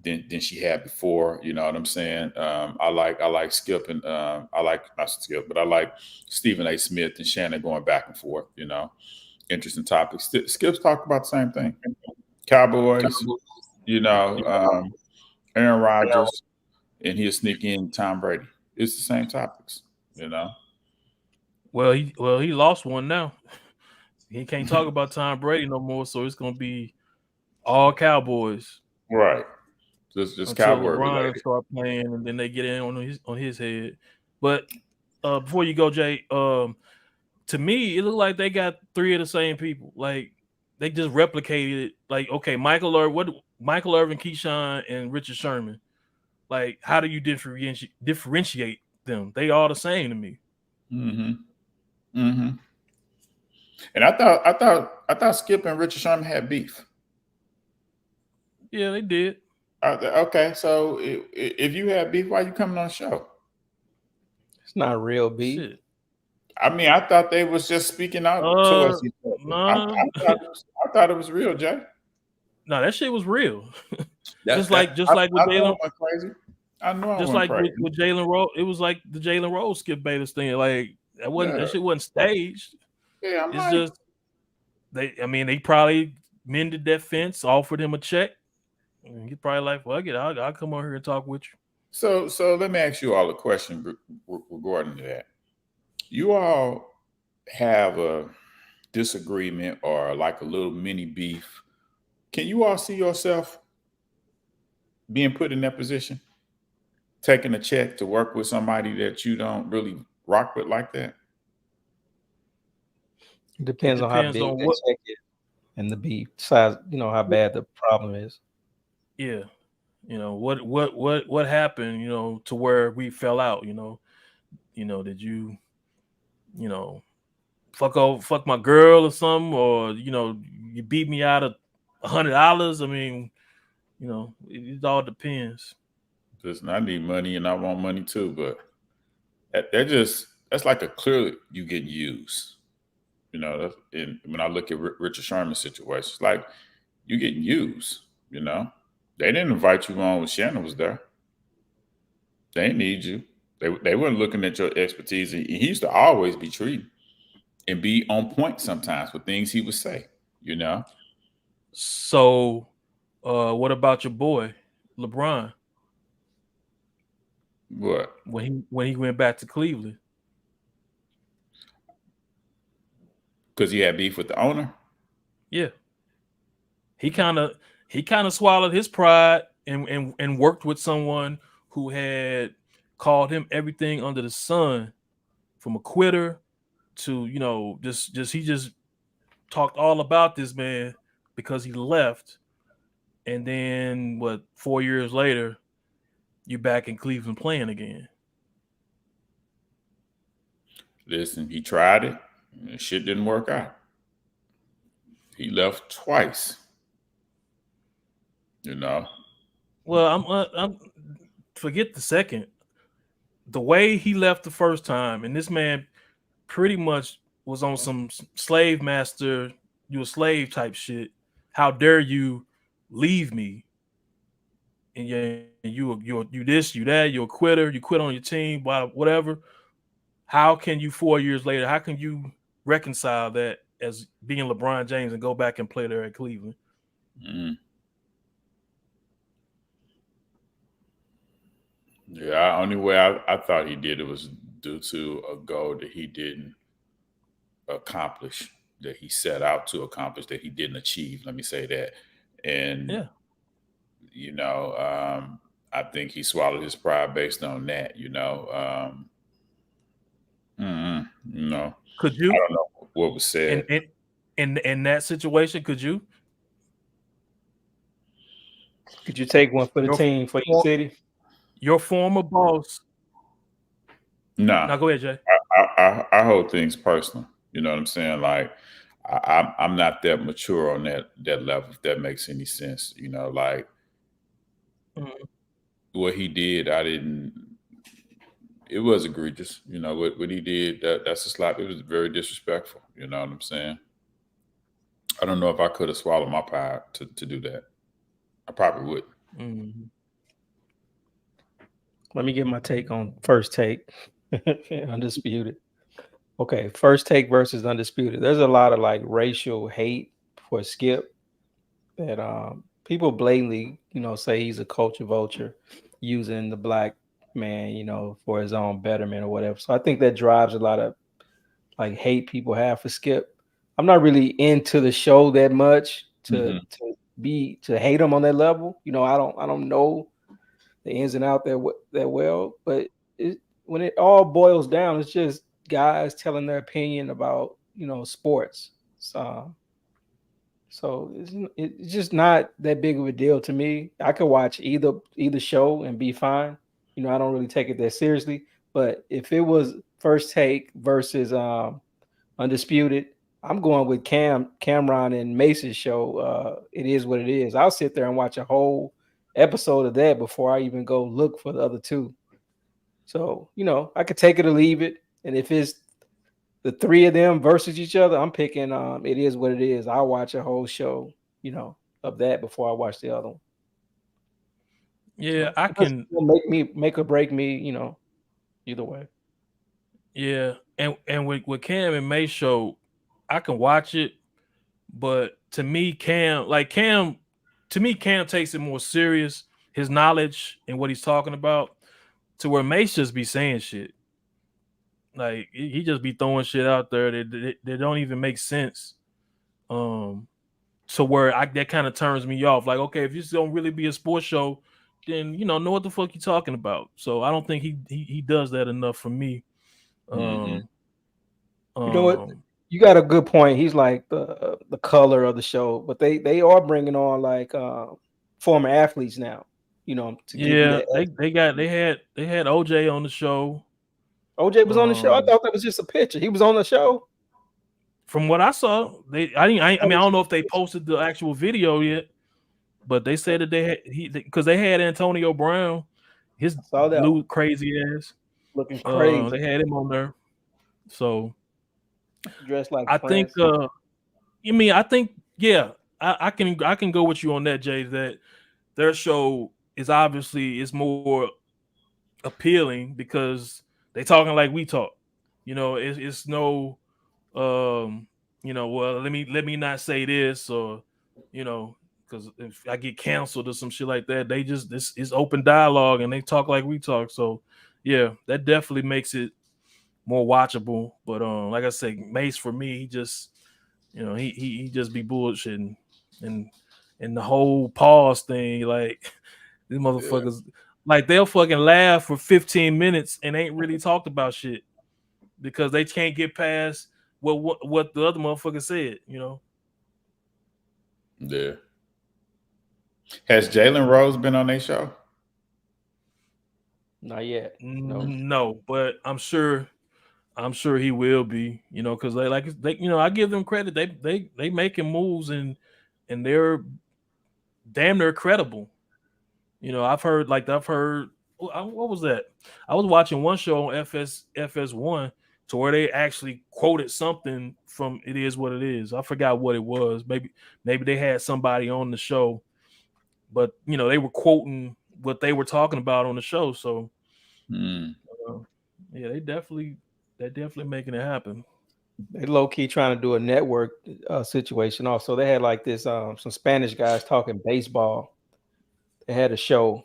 than she had before. You know what I'm saying? I like Skip and I like not Skip, but I like Stephen A. Smith and Shannon going back and forth. Interesting topics. Skip's talk about the same thing. Cowboys. Aaron Rodgers, and he'll sneak in Tom Brady. It's the same topics. Well, he lost one now. He can't talk about Tom Brady no more, so it's gonna be all Cowboys. Right. Just Cowboy related. Start playing, and then they get in on his head. But before you go, Jay, to me, it looked like they got 3 of the same people. Like they just replicated it. Like, okay, Michael Irvin, Keyshawn, and Richard Sherman. Like, how do you differentiate them? They all the same to me. Mm-hmm. Mm-hmm. And I thought Skip and Richard Sherman had beef. Yeah, they did. Okay, so if you had beef, why are you coming on the show? It's not real beef. Shit. I mean, I thought they was just speaking out to us. I thought it was real, Jay. No, that shit was real. Just like with Jalen. Crazy. I know. Just like with Jalen Rose, it was like the Jalen Rose Skip Bayless thing. Like that shit wasn't staged. Yeah, it's just they probably mended that fence, offered him a check. And he's probably like, "Well, I'll come on here and talk with you." So let me ask you all a question regarding that. You all have a disagreement or like a little mini beef. Can you all see yourself being put in that position? Taking a check to work with somebody that you don't really rock with like that? It depends on how big the check is and the beef size, how bad the problem is. Yeah. What happened, to where we fell out, did you fuck my girl or something, or you beat me out of $100? I mean, it all depends. Listen, I need money and I want money too, but that's like a clearly you getting used. When I look at Richard Sherman's situation, it's like you getting used. They didn't invite you on when Shannon was there. They need you. They weren't looking at your expertise. And he used to always be treated and be on point sometimes with things he would say. So, what about your boy LeBron? What? When he went back to Cleveland? Because he had beef with the owner? Yeah. He kind of swallowed his pride and worked with someone who had called him everything under the sun, from a quitter to, just he just talked all about this man because he left. And then 4 years later, you're back in Cleveland playing again. Listen, he tried it, and shit didn't work out. He left twice. Well, I'm forget the second. The way he left the first time, and this man pretty much was on some slave master, you a slave type shit. How dare you leave me? And you this, you that, you're a quitter, you quit on your team, whatever. How can you 4 years later, how can you reconcile that as being LeBron James and go back and play there at Cleveland? Mm. Yeah, only way I thought he did it was due to a goal that he didn't accomplish, that he set out to accomplish, that he didn't achieve. Let me say that. And, I think he swallowed his pride based on that, Could you? I don't know what was said. In that situation, could you? Could you take one for the team, for your city? Your former boss. No. Now go ahead, Jay. I hold things personal. You know what I'm saying? Like I'm not that mature on that level, if that makes any sense. What he did, it was egregious. What he did, that's a slap. It was very disrespectful. You know what I'm saying? I don't know if I could have swallowed my pride to do that. I probably would. Mm-hmm. Let me get my take on First Take. Undisputed. Okay, First Take versus Undisputed. There's a lot of like racial hate for Skip that people blatantly, say he's a culture vulture using the black man, for his own betterment or whatever. So I think that drives a lot of like hate people have for Skip. I'm not really into the show that much to hate him on that level. I don't know the ins and outs that well, but when it all boils down, it's just guys telling their opinion about sports. So it's just not that big of a deal to me. I could watch either show and be fine. I don't really take it that seriously. But if it was First Take versus Undisputed, I'm going with Cameron and Mace's show. It is what it is. I'll sit there and watch a whole episode of that before I even go look for the other two. So, I could take it or leave it. And if it's the three of them versus each other, I'm picking It Is What It Is. I'll watch a whole show, of that before I watch the other one. Yeah, so I can make or break me, either way. Yeah, and with Cam and May show, I can watch it, but to me, Cam takes it more serious, his knowledge and what he's talking about, to where Mace just be saying shit. Like he just be throwing shit out there that don't even make sense. So where that kind of turns me off. Like, okay, if this don't really be a sports show, then know what the fuck you talking about. So I don't think he does that enough for me. You know what? You got a good point. He's like the color of the show, but they are bringing on like former athletes now. To give you that. They had OJ on the show. OJ was on the show. I thought that was just a picture. He was on the show. From what I saw, I don't know if they posted the actual video yet, but they said that because they had Antonio Brown, his blue crazy ass looking crazy. They had him on there. So dressed like I think I can go with you on that, Jay, that their show is more appealing because they talking like we talk. It's no well, let me not say this, or because if I get canceled or some shit like that, this is open dialogue and they talk like we talk. So yeah, that definitely makes it more watchable. But like I said, Mace for me, he just he just be bullshitting, and the whole pause thing, like these motherfuckers. Like they'll fucking laugh for 15 minutes and ain't really talked about shit because they can't get past what the other motherfucker said. Yeah. Has Jalen Rose been on their show? Not yet. No. No, but I'm sure he will be. Because I give them credit. They making moves and they're damn near credible. I've heard what was that? I was watching one show on FS1 to where they actually quoted something from It Is What It Is. I forgot what it was. Maybe they had somebody on the show, but they were quoting what they were talking about on the show. So yeah, they definitely making it happen. They low key trying to do a network situation. Also, they had like this some Spanish guys talking baseball. They had a show.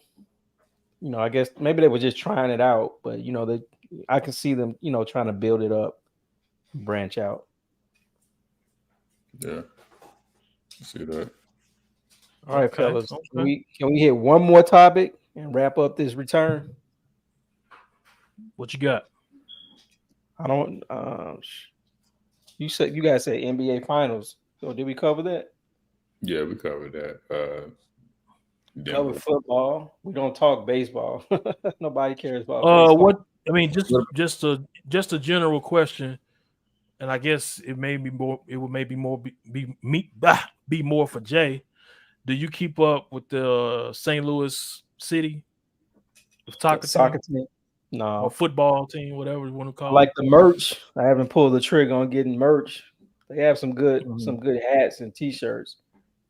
I guess maybe they were just trying it out, but I can see them, trying to build it up, branch out. Yeah, see that. All right, fellas. Okay. Can we hit one more topic and wrap up this return? What you got? I don't. You guys said NBA Finals. So did we cover that? Yeah, we covered that. Cover football. We don't talk baseball. Nobody cares about baseball. What I mean, just a general question, and I guess it would maybe more be more for Jay. Do you keep up with the St. Louis City soccer team? No. Or football team, whatever you want to call it. I like the merch. I haven't pulled the trigger on getting merch. They have some good hats and t-shirts.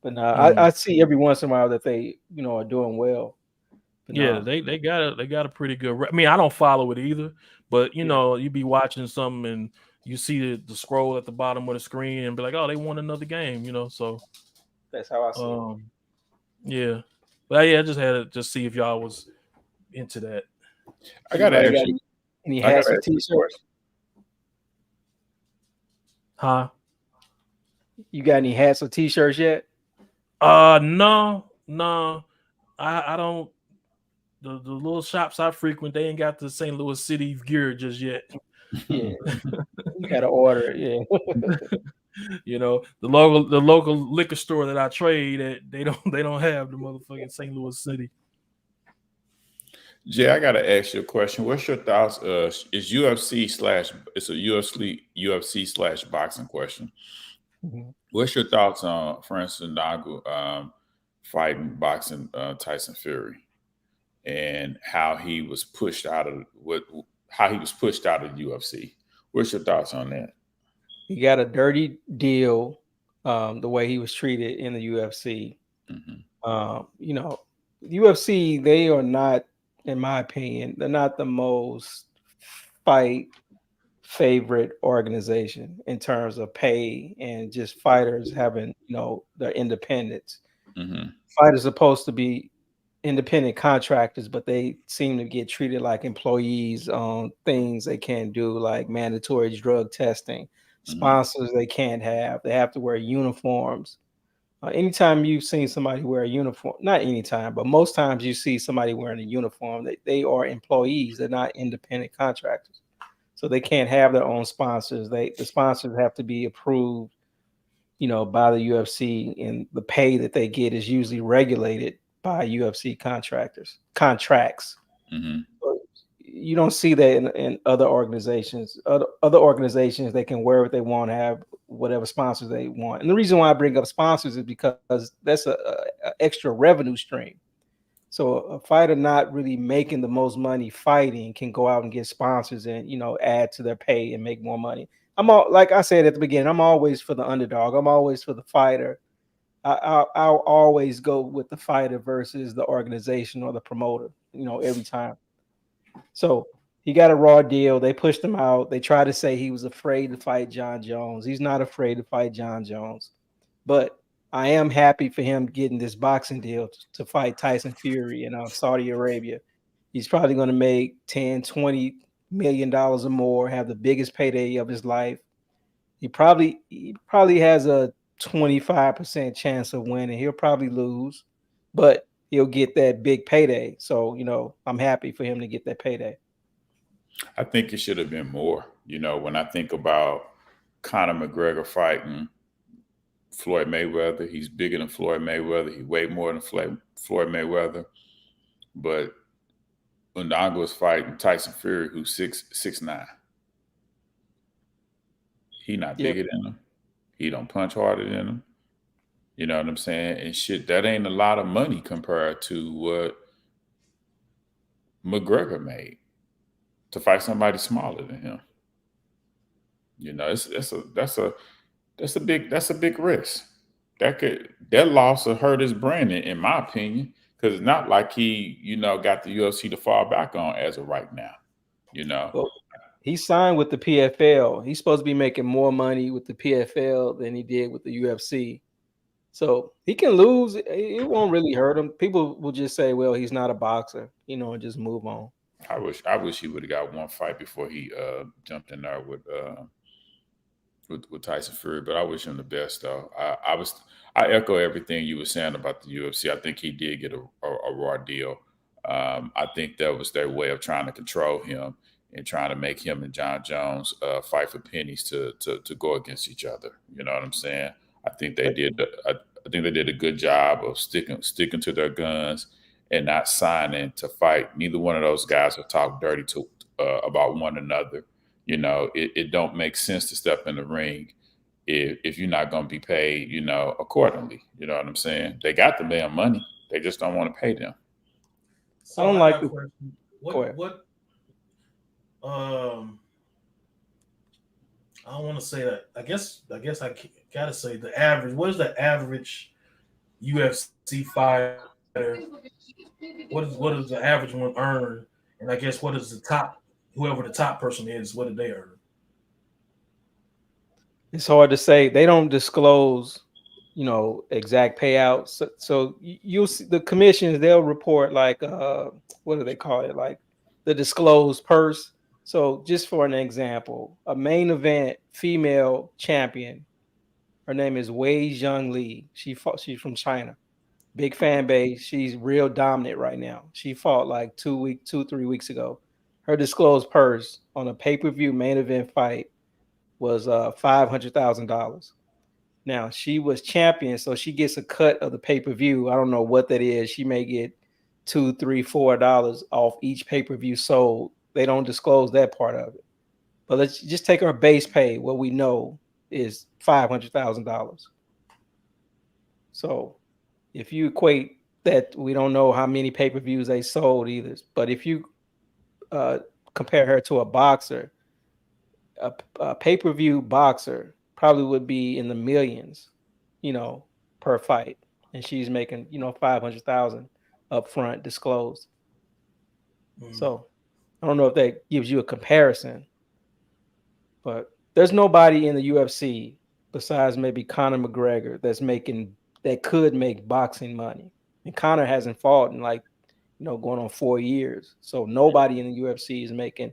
But no, I see every once in a while that they, are doing well. But yeah, they got a pretty good. I mean, I don't follow it either, but you be watching something and you see the scroll at the bottom of the screen and be like, oh, they won another game, So that's how I see it. Yeah, but I just had to see if y'all was into that. I got any hats or t-shirts? Huh? You got any hats or t-shirts yet? No. I don't. The little shops I frequent, they ain't got the St. Louis City gear just yet. Yeah, you gotta order it. Yeah, the local liquor store that I trade at, they don't have the motherfucking St. Louis City. Jay, I gotta ask you a question. What's your thoughts? It's a UFC / boxing question. Mm-hmm. What's your thoughts on Francis Ngannou boxing Tyson Fury, and how he was pushed out of the UFC? What's your thoughts on that? He got a dirty deal, the way he was treated in the UFC. Mm-hmm. UFC, they are not, in my opinion, they're not the most fight favorite organization in terms of pay and just fighters having, their independence. Mm-hmm. Fighters are supposed to be independent contractors, but they seem to get treated like employees on things they can't do, like mandatory drug testing, sponsors they can't have. They have to wear uniforms. Anytime you've seen somebody wear a uniform, not anytime, but most times you see somebody wearing a uniform, they are employees. They're not independent contractors. So they can't have their own sponsors. The sponsors have to be approved, by the UFC, and the pay that they get is usually regulated by UFC contracts. Mm-hmm. You don't see that in other organizations. Other organizations, they can wear what they want, have whatever sponsors they want. And the reason why I bring up sponsors is because that's a extra revenue stream. So a fighter not really making the most money fighting can go out and get sponsors and, add to their pay and make more money. Like I said at the beginning, I'm always for the underdog. I'm always for the fighter. I'll always go with the fighter versus the organization or the promoter, every time. So he got a raw deal. They pushed him out. They tried to say he was afraid to fight John Jones. He's not afraid to fight John Jones. But I am happy for him getting this boxing deal to fight Tyson Fury in Saudi Arabia. He's probably going to make $10-20 million or more, have the biggest payday of his life. He probably has a 25% chance of winning. He'll probably lose, but he'll get that big payday. So, I'm happy for him to get that payday. I think it should have been more. When I think about Conor McGregor fighting Floyd Mayweather, he's bigger than Floyd Mayweather. He weighed more than Floyd Mayweather. But Undanga was fighting Tyson Fury, who's 6'9". He not Yep. bigger than him. He don't punch harder than him. You know what I'm saying? And shit, that ain't a lot of money compared to what McGregor made to fight somebody smaller than him. That's a big risk. That loss will hurt his brand in my opinion, because it's not like he got the UFC to fall back on as of right now. Well, he signed with the PFL. He's supposed to be making more money with the PFL than he did with the UFC. So he can lose. It won't really hurt him. People will just say, well, he's not a boxer, and just move on. I wish he would have got one fight before he jumped in there with Tyson Fury, but I wish him the best though. I echo everything you were saying about the UFC. I think he did get a raw deal. I think that was their way of trying to control him and trying to make him and John Jones fight for pennies to go against each other. You know what I'm saying? I think they did. I think they did a good job of sticking to their guns and not signing to fight. Neither one of those guys have talked dirty to about one another. It don't make sense to step in the ring if you're not going to be paid, accordingly. You know what I'm saying? They got the damn money. They just don't want to pay them. So I don't like the. What I don't want to say that. I guess I gotta say the average. What is the average UFC fighter? What does the average one earn? And I guess what is the top? Whoever the top person is, what did they earn? It's hard to say. They don't disclose, exact payouts. So you'll see the commissions. They'll report like, what do they call it? Like the disclosed purse. So just for an example, a main event female champion, her name is Wei Zhang Li. She's from China. Big fan base. She's real dominant right now. She fought like 3 weeks ago. Her disclosed purse on a pay-per-view main event fight was $500,000. Now she was champion, so she gets a cut of the pay-per-view. I don't know what that is. She may get $2, $3, $4 off each pay-per-view sold. They don't disclose that part of it. But let's just take our base pay. What we know is $500,000. So if you equate that, we don't know how many pay-per-views they sold either. But if you compare her to a boxer, a pay-per-view boxer probably would be in the millions, per fight. And she's making, 500,000 up front disclosed. So I don't know if that gives you a comparison, but there's nobody in the UFC besides maybe Conor McGregor that could make boxing money. And Conor hasn't fought in going on 4 years. So nobody in the UFC is making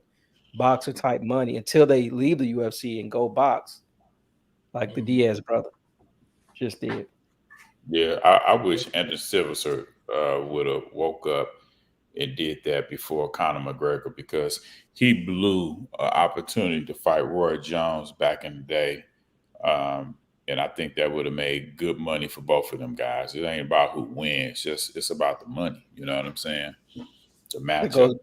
boxer type money until they leave the UFC and go box like the Diaz brother just did. Yeah, I wish Anderson Silva would have woke up and did that before Conor McGregor, because he blew an opportunity to fight Roy Jones back in the day. And I think that would have made good money for both of them guys. It ain't about who wins, it's about the money. You know what I'm saying? The matchup.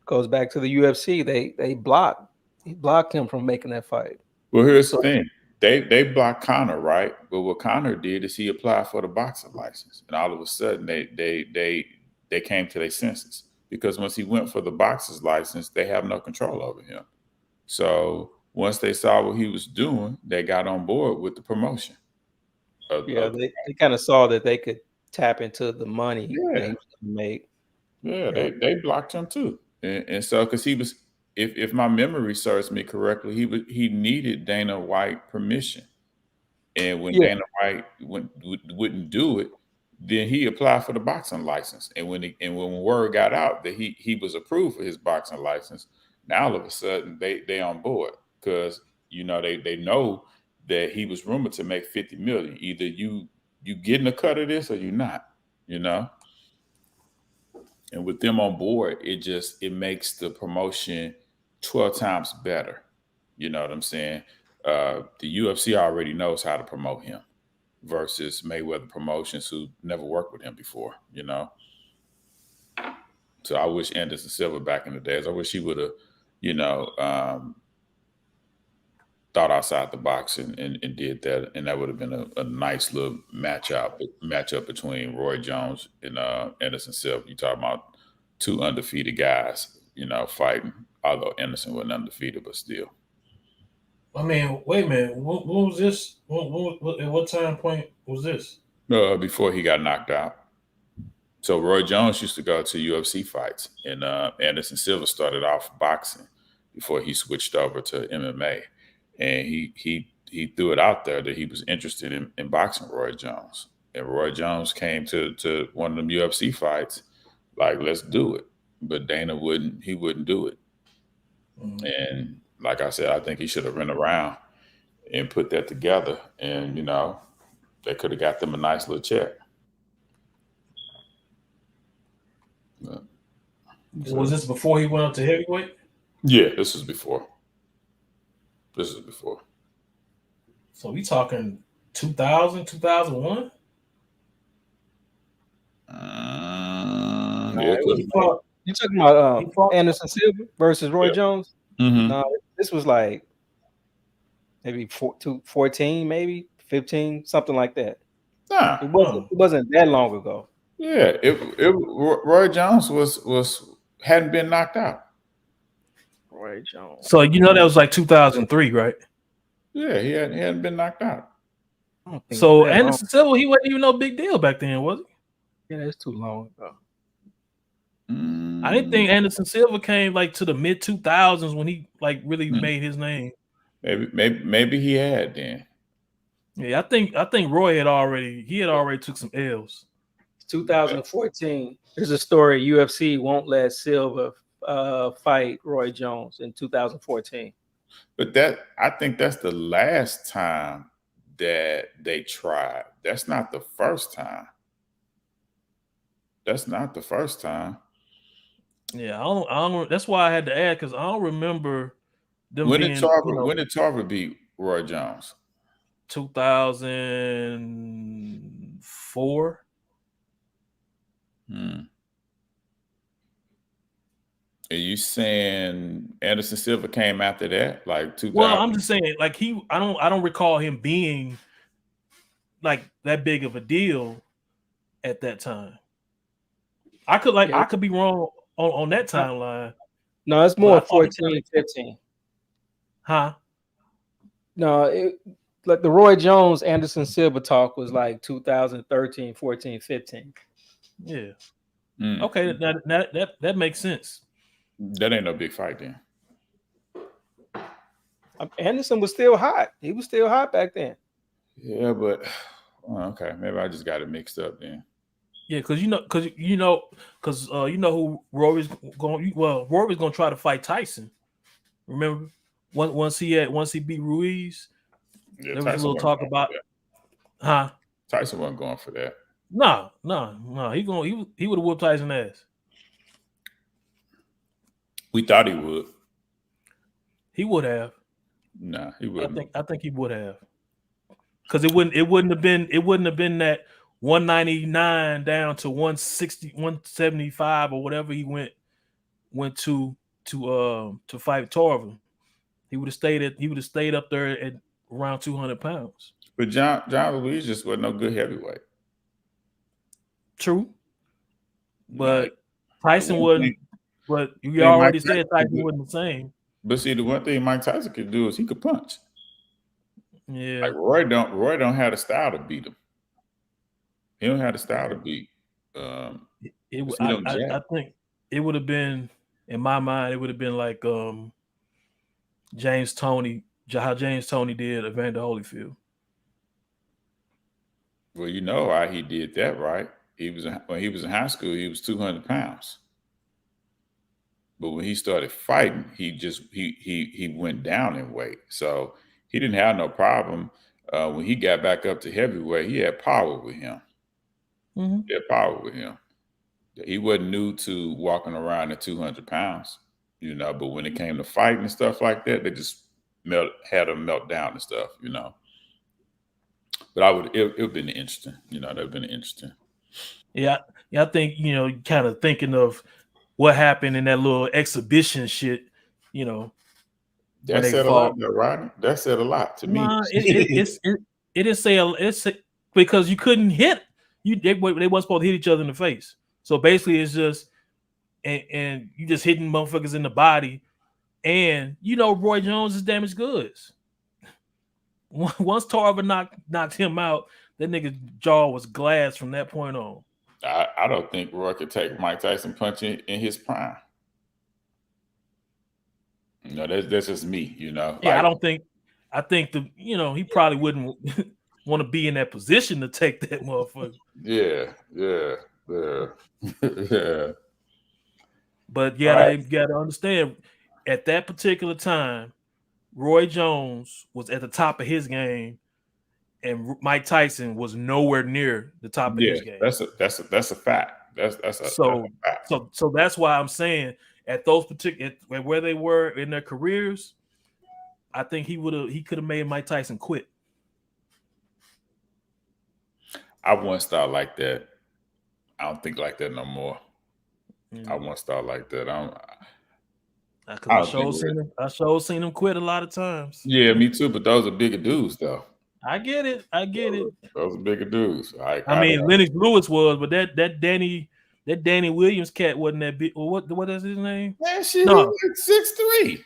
Goes back to the UFC. He blocked him from making that fight. Well, here's the thing. They blocked Conor, right? But what Conor did is he applied for the boxing license. And all of a sudden they came to their senses, because once he went for the boxer's license, they have no control over him. So once they saw what he was doing, they got on board with the promotion. They kind of saw that they could tap into the money that he was going to make. Yeah, they blocked him too. And so, because he was, if my memory serves me correctly, he needed Dana White permission. And when Dana White wouldn't do it, then he applied for the boxing license. And when word got out that he was approved for his boxing license, now all of a sudden they on board, because they know that he was rumored to make $50 million. Either you getting a cut of this or you not. And with them on board, it makes the promotion 12 times better. You know what I'm saying? The UFC already knows how to promote him versus Mayweather Promotions, who never worked with him before. You know, so I wish Anderson Silva back in the days. I wish he would have, you know, thought outside the box and did that, and that would have been a nice little matchup between Roy Jones and Anderson Silva. You talking about two undefeated guys, you know, fighting. Although Anderson wasn't undefeated, but still. I mean, wait a minute. What was this? At what time point was this? Before he got knocked out. So Roy Jones used to go to UFC fights, and Anderson Silva started off boxing before he switched over to MMA. And he threw it out there that he was interested in boxing Roy Jones. And Roy Jones came to one of them UFC fights, like, let's do it. But Dana wouldn't do it. Mm-hmm. And like I said, I think he should have run around and put that together. And, you know, they could have got them a nice little check. Was this before he went up to heavyweight? Yeah, this is before. So we talking 2000, 2001? Yeah, you talking about Anderson Silva versus Roy Jones? Mm-hmm. No, this was like maybe 14, maybe 15, something like that. Nah, it wasn't that long ago. Yeah, Roy Jones hadn't been knocked out. Roy Jones. So you know that was like 2003, right? Yeah, he hadn't been knocked out. So Anderson Silva, he wasn't even no big deal back then, was he? Yeah, that's too long ago. I didn't think Anderson Silva came like to the mid 2000s when he like really made his name. Maybe he had then. Yeah, I think Roy had already took some L's. 2014. There's a story UFC won't let Silva fight Roy Jones in 2014. But I think that's the last time that they tried. That's not the first time. Yeah, I don't. That's why I had to add, because I don't remember them. When did Tarver beat Roy Jones? 2004. Are you saying Anderson Silva came after that, like 2000? Well, I'm just saying, like I don't recall him being like that big of a deal at that time. I could be wrong on that timeline. No, it's more 14, 15. Huh? No, like the Roy Jones Anderson Silva talk was like 2013, 14, 15. Yeah. Okay, that makes sense. That ain't no big fight then. Anderson was still hot. He was still hot back then. Yeah, but okay, maybe I just got it mixed up then. Yeah, because you know who Rory's going. Well, Rory's going to try to fight Tyson. Remember, once he beat Ruiz, there was Tyson a little talk about, Tyson wasn't going for that. No. He would have whooped Tyson ass. We thought he would. He would have. Nah, he wouldn't. I think he would have. Because it wouldn't have been that 199 down to 160, 175 or whatever he went to fight Tarver. He would have stayed up there at around 200 pounds. But John Ruiz just wasn't no good heavyweight. True. But Tyson wasn't. But you already said Tyson wasn't the same. But see, the one thing Mike Tyson could do is he could punch. Yeah. Like Roy don't have the style to beat him. He don't have the style to beat. I think it would have been, in my mind, it would have been like how James Toney did Evander Holyfield. Well, you know why he did that, right? When he was in high school, he was 200 pounds. But when he started fighting, he went down in weight. So he didn't have no problem. When he got back up to heavyweight, he had power with him. Mm-hmm. He had power with him. He wasn't new to walking around at 200 pounds, but when it came to fighting and stuff like that, they just had him melt down and stuff, But it would have been interesting, that would have been interesting. Yeah, I think kind of thinking of what happened in that little exhibition shit, when That they said a fought. lot, though, Rodney. That said a lot to me. Nah, it didn't say it's because you couldn't hit they weren't supposed to hit each other in the face. So basically, it's just and you just hitting motherfuckers in the body, and Roy Jones is damaged goods. Once Tarver knocked him out, that nigga's jaw was glass from that point on. I don't think Roy could take Mike Tyson punch in his prime. That's just me, Yeah, I don't think. I think he probably wouldn't want to be in that position to take that motherfucker. Yeah. Yeah. But you gotta understand, at that particular time, Roy Jones was at the top of his game, and Mike Tyson was nowhere near the top of his game. That's a fact. That's a fact. So that's why I'm saying at those particular where they were in their careers, I think he could have made Mike Tyson quit. I once thought like that. I don't think like that no more. I once thought like that. I sure seen him quit a lot of times. Yeah, me too. But those are bigger dudes, though. I get it. Those are bigger dudes. I mean, Lennox Lewis was, but that Danny Williams cat wasn't that big. What is his name? Man, shit, no. He like 6'3".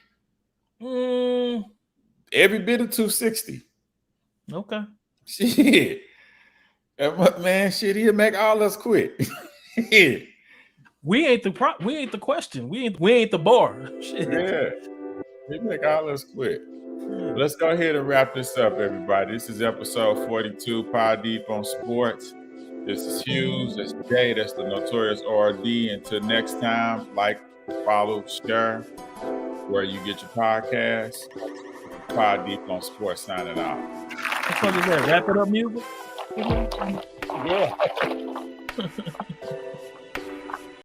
Mm. Every bit of 260. Okay. Shit. Man, shit, he'll make all us quit. We ain't the question. We ain't the bar. Shit. Yeah. He'll make all us quit. Let's go ahead and wrap this up, everybody. This is episode 42, Pod Deep on Sports. This is Hughes. That's Jay. That's the Notorious RD. Until next time, like, follow, share where you get your podcasts. Pod Deep on Sports signing out. What the fuck is that? Wrap it up music? Yeah.